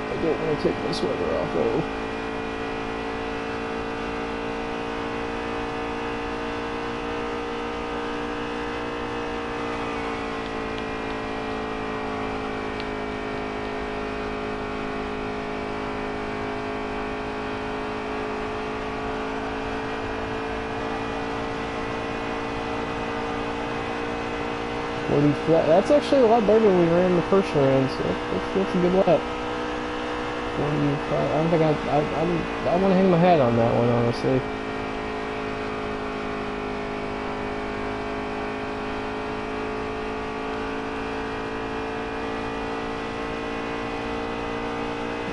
I don't want to take my sweater off though. That's actually a lot better than we ran the first round, so that's a good lap. 45. I don't think I want to hang my hat on that one, honestly.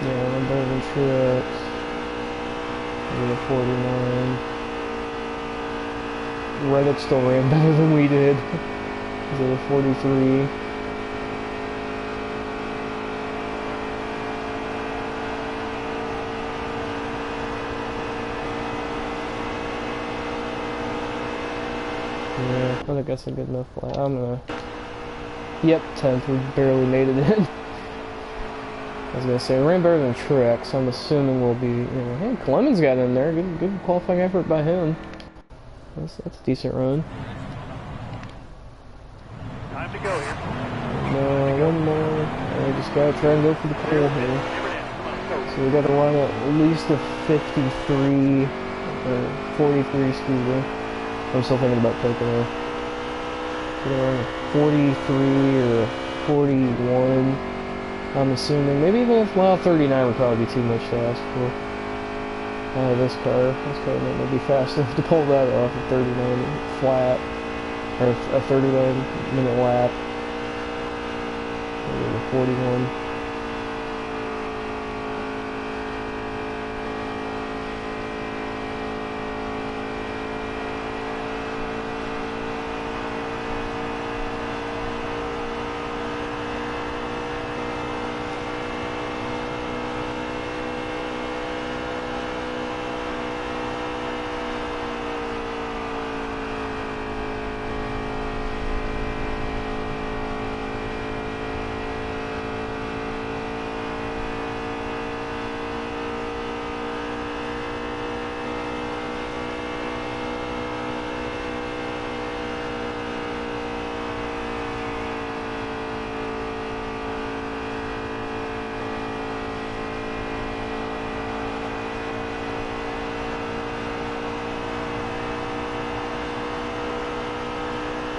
Yeah, I'm better than Truex. We're at 49. Reddick still ran better than we did. He's at a 43. Yeah, I think that's a good enough lap. I'm gonna... Yep, 10th. We barely made it in. I was gonna say, we ran better than Truex, so I'm assuming we'll be, you know, hey, Clemens got in there. Good qualifying effort by him. That's a decent run. Time to go here. No, one more. I just gotta try and go for the pole here. So we gotta run at least a 53, or 43, excuse me. I'm still thinking about Pocono. We're gonna run a 43 or a 41. I'm assuming. Maybe even if, well, 39 would probably be too much to ask for. This car might not be fast enough to pull that off at 39 flat. Or a 39-minute lap. Maybe a 41.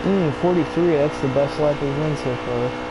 Mm, 43, that's the best lap we've run so far.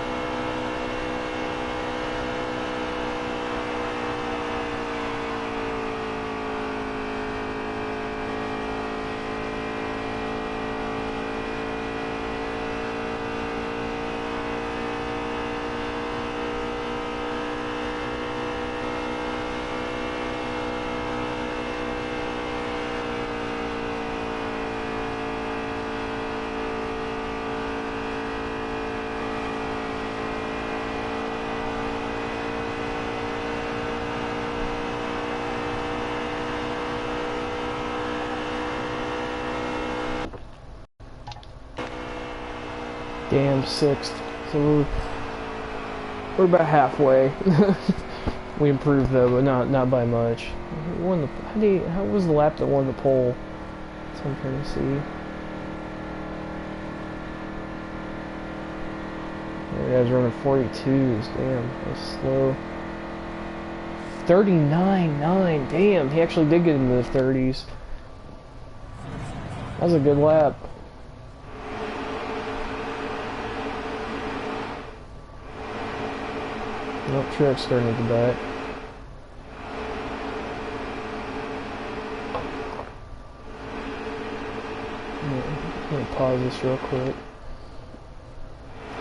Damn, 6th. So we're about halfway. We improved though, but not by much. Who won the, how was the lap that won the pole? That's what I'm trying to see. There he is running 42s. Damn, that's slow. 39.9. Damn, he actually did get into the 30s. That was a good lap. Nope, truck's starting at the back. I'm gonna pause this real quick.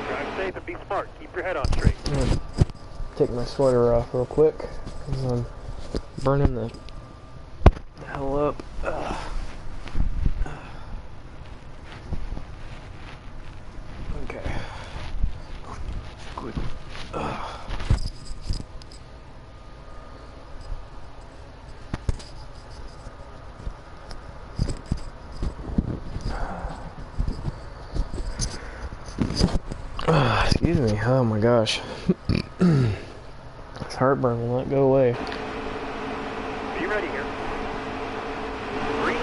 Drive safe and be smart. Keep your head on straight. I'm gonna take my sweater off real quick because I'm burning the hell up. Okay. Good. Excuse me. Oh my gosh. This heartburn will not go away. Be ready here. 3, 5.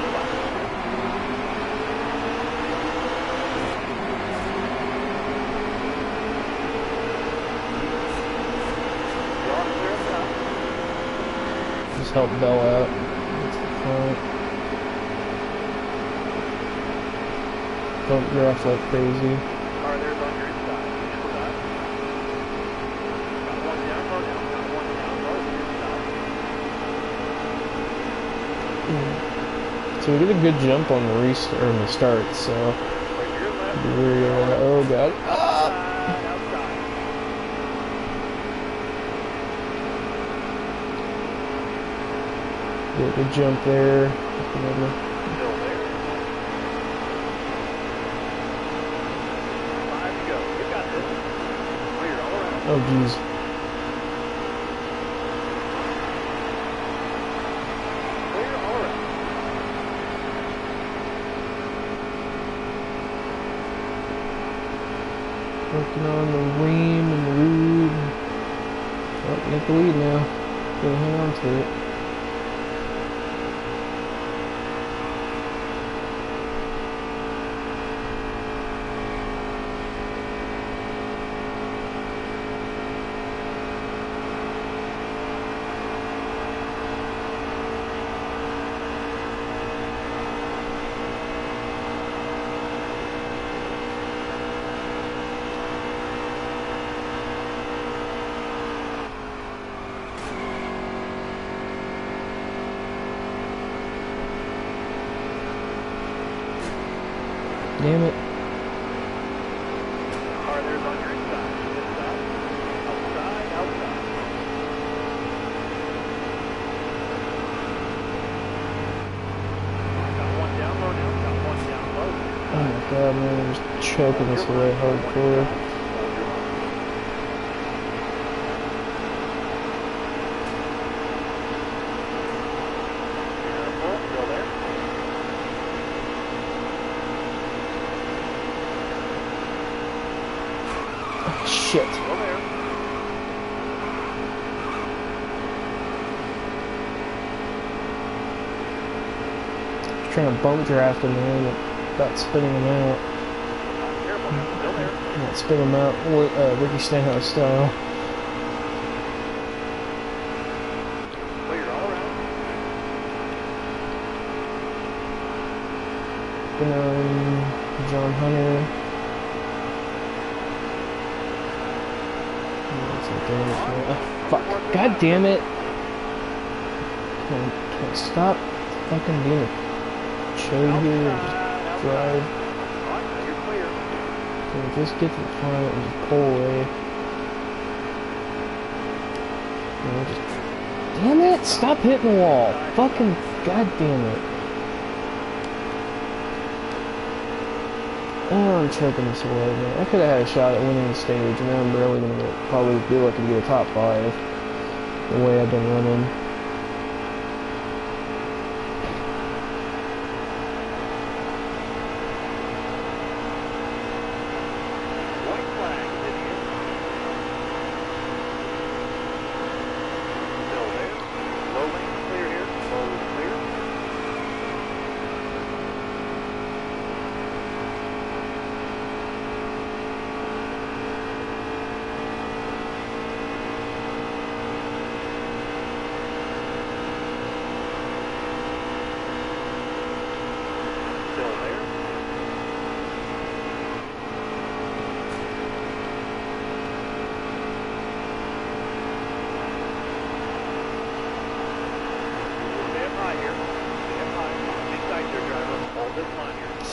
Just help Bell out. That's the front. Don't draft like crazy. Car there's on your inside. Got one down, car down. Got one down, car to your inside. So we did a good jump on the restart or the start. So Right to your left. oh god. Outside. Get a good jump there. Still there. 5 to go. You got this. Clear all around. Oh jeez. Clear all around. Working on the ream and the roof. Oh, get the lead now. Gotta hang on to it. Damn it. Car there's on your inside. Inside. Outside. Outside. Got one down low now. Got one down low. Oh my god, man, I'm just choking this away hardcore. Careful. Still there. Shit. Still there. Trying to bump draft him, man, but about spinning him out. Careful. Still there. Not spin him out, Ricky Stenhouse style. Clear all around. John Hunter. Fuck. God damn it. Can't stop fucking being a chode here and just drive. Alright, you're clear. Just get to the front and just pull away. You know, just... Damn it! Stop hitting the wall! Fucking god damn it. Oh, I'm choking this away, man. I could have had a shot at winning the stage, and I'm barely gonna probably be looking to get a top 5 the way I've been running. White flag, idiot.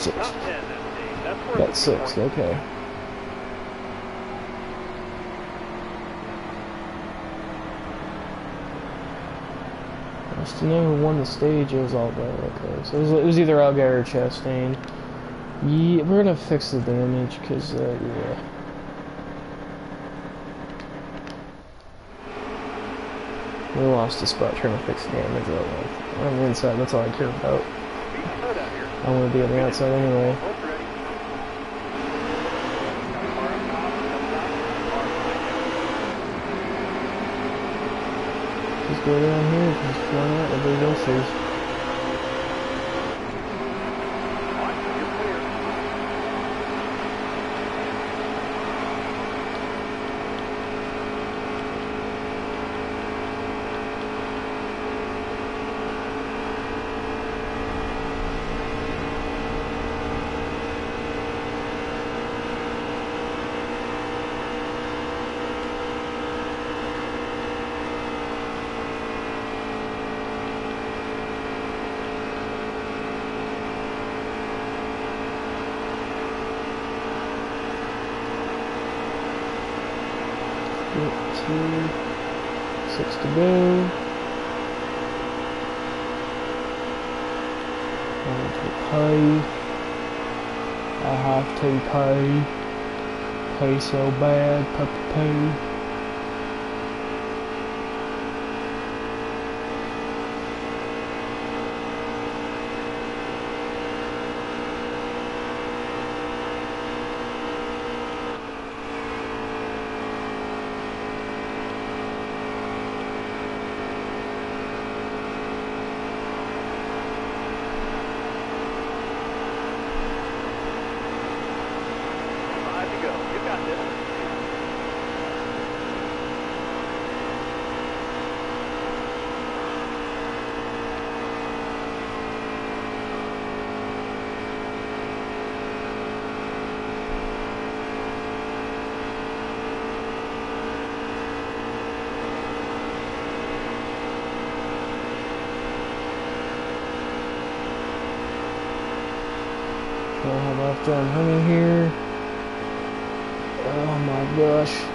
six. Top 10 that stage. That's worth Got a 6, point. okay. Just to know who won the stage, it was Algar. Okay, so it was either Algar or Chastain. Yeah, we're gonna fix the damage, because, yeah. We lost a spot trying to fix damage. On the inside, that's all I care about. Being hurt out here. I want to be on the outside anyway. Both ready. Car up top, car behind Just go down here, just run out, everybody else is. you. All right, you're clear. Two, 6 to go. I want to pay. I have to pay. Pay so bad, puppy pay. Five to go. You got this. I'll have off John Honey here. Oh my gosh.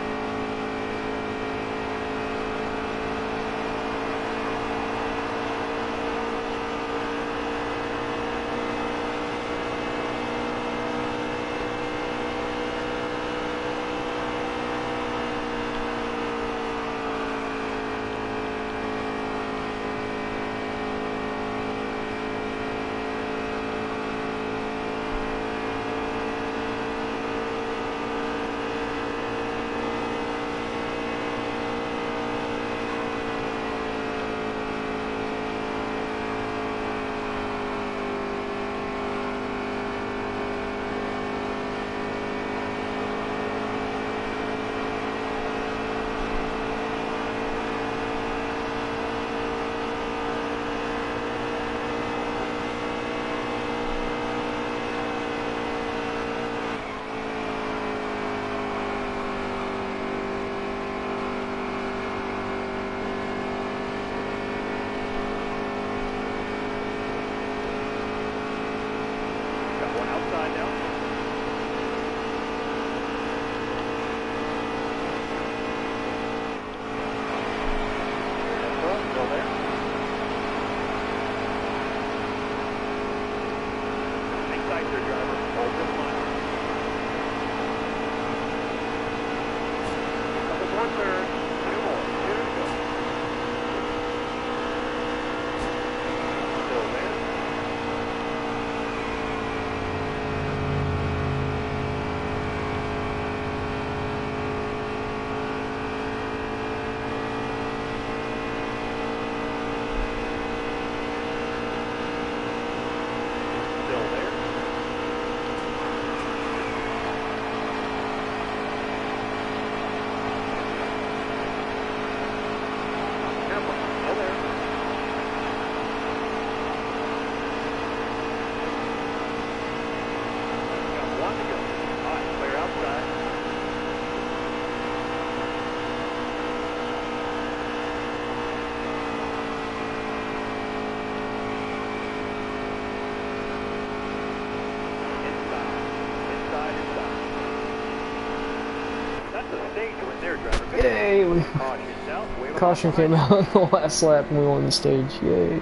The stage right there, driver. Yay! Caution yourself. Wave Caution came out on the last lap and we won the stage. Yay!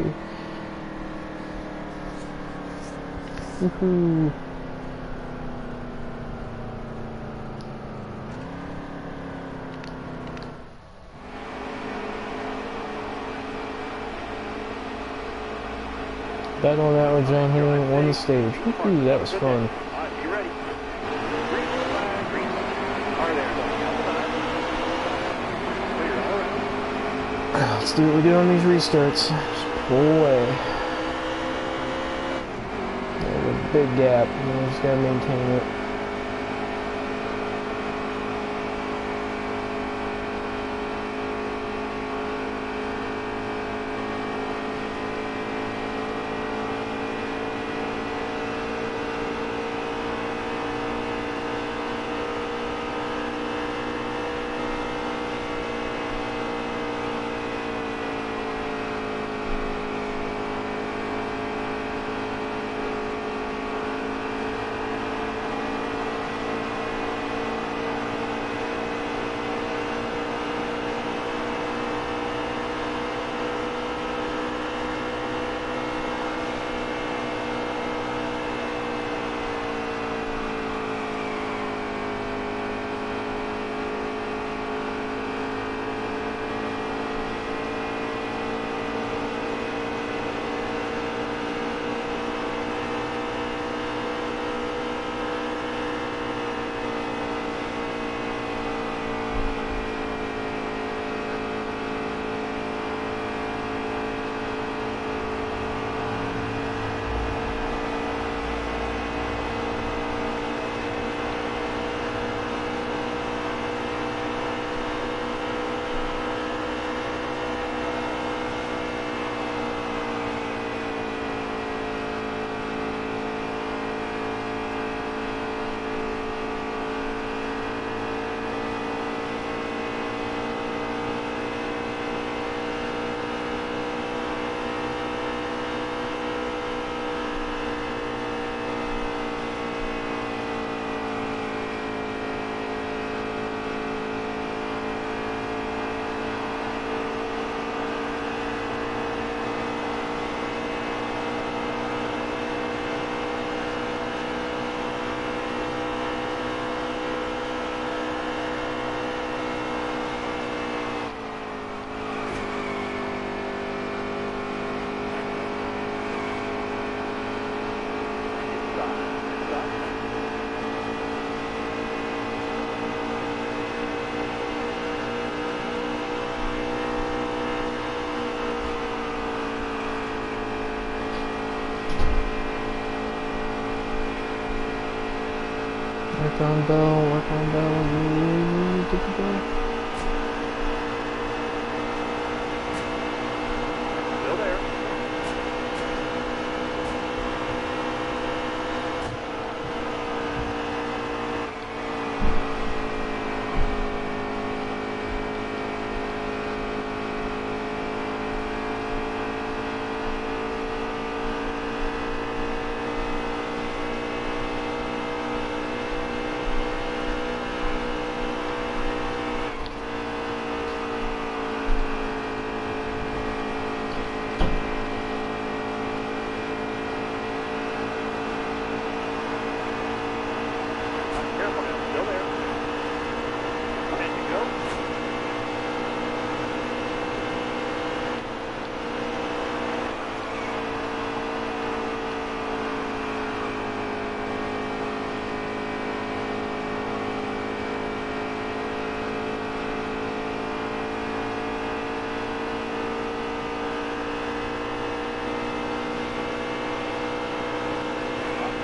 Woohoo! Battle it out with John Henry and won the stage. Woohoo! That was fun. Alright, be ready. Green flag, green flag. Car there, outside. Clear all around. Let's do what we do on these restarts. Just pull away. There's a big gap. We just gotta maintain it. Work on Bell, work on Bell. Still there. Careful now. Still there. And you go.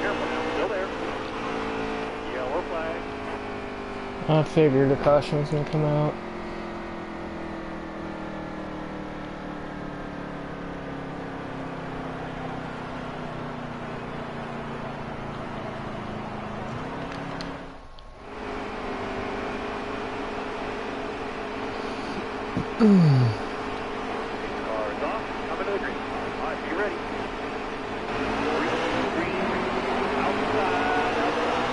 Careful now. Still there. Yellow flag. I figured the caution was gonna come out. Car is off. Coming to the green. All right, be ready. Green, green, outside, outside.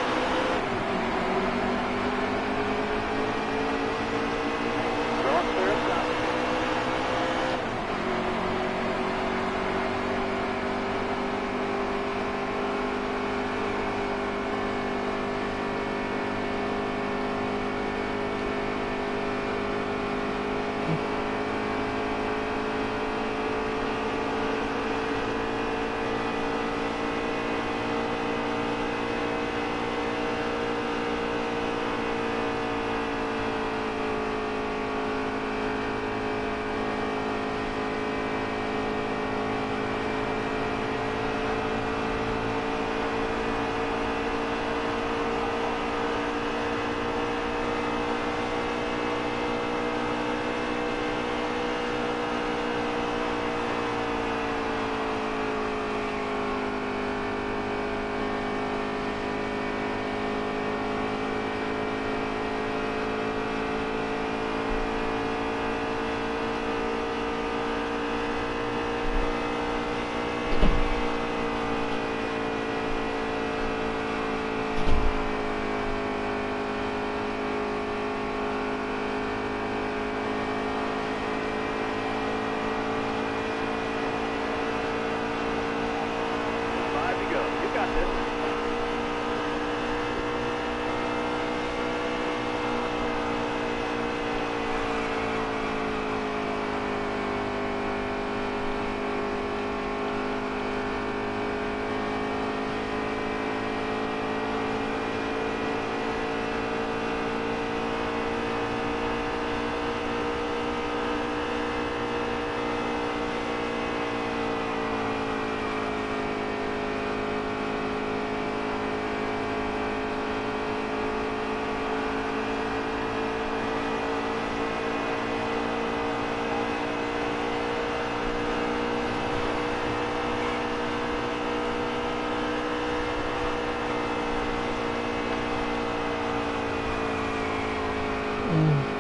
Mm-hmm.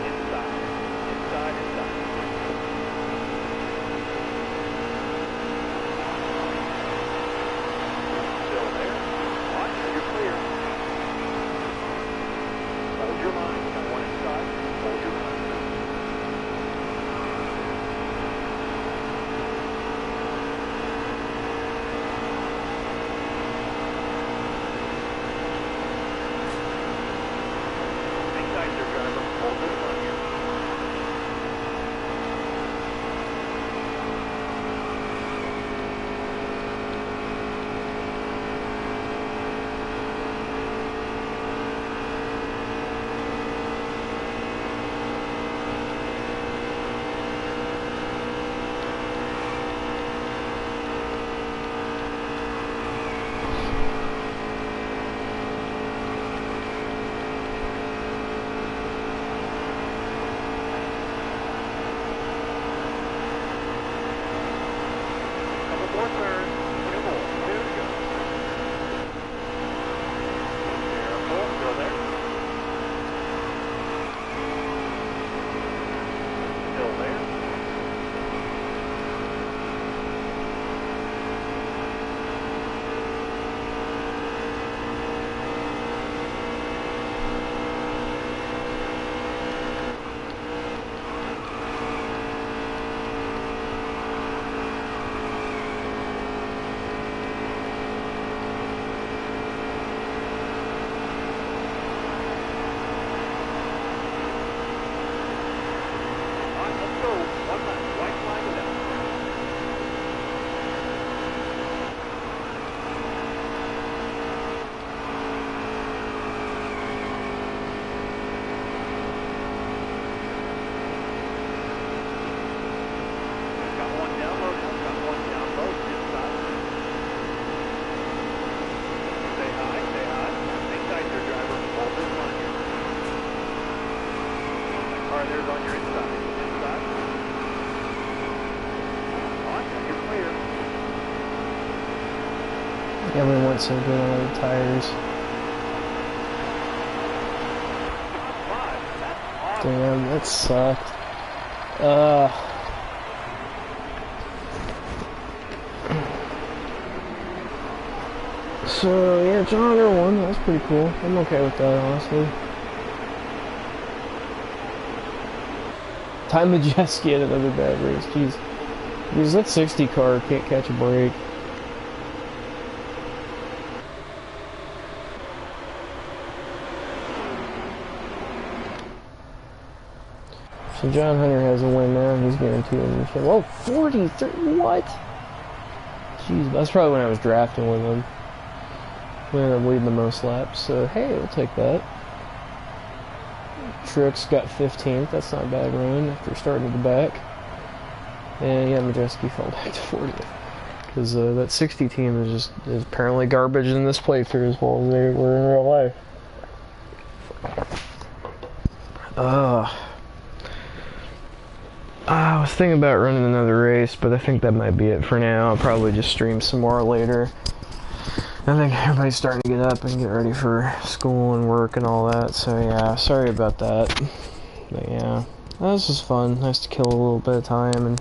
Inside. Still there. Watch, you're clear. Hold your line. Got one inside. Hold your line. Hang tight there, driver. Hold this line here. Couple more turns. Two more. Two to go. Careful. Still there. Still there. All right, let's go. One lap. White flag it out. Got one down low now. Got one down low. Inside. Stay high. Stay high. Hang tight there, driver. Hold this line here. That car there's on your inside. Inside. All right, now you're clear. Yeah, we went so good on the tires. Top five. That's awesome. Damn, that sucked. So yeah, John Hunter won. That was pretty cool. I'm okay with that, honestly. Time Majeski had another bad race. Jeez, because that 60 car can't catch a break. So John Hunter has a win now. He's guaranteed in the show. Whoa, 43? What? Jeez, that's probably when I was drafting with him. We ended up leading the most laps, so hey, we'll take that. Trix got 15th. That's not a bad run after starting at the back. And yeah, Majeski fell back to 40th. Because that 60 team is apparently garbage in this playthrough as well as they were in real life. I was thinking about running another race, but I think that might be it for now. I'll probably just stream some more later. I think everybody's starting to get up and get ready for school and work and all that, so yeah, sorry about that. But yeah, this was fun. Nice to kill a little bit of time and,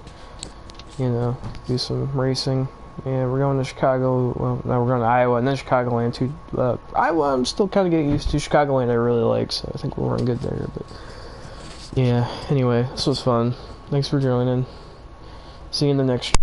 you know, do some racing. Yeah, we're going to Chicago. Well, no, we're going to Iowa and then Chicagoland too. Iowa, I'm still kind of getting used to. Chicagoland, I really like, so I think we'll run good there. But yeah, anyway, this was fun. Thanks for joining. See you in the next.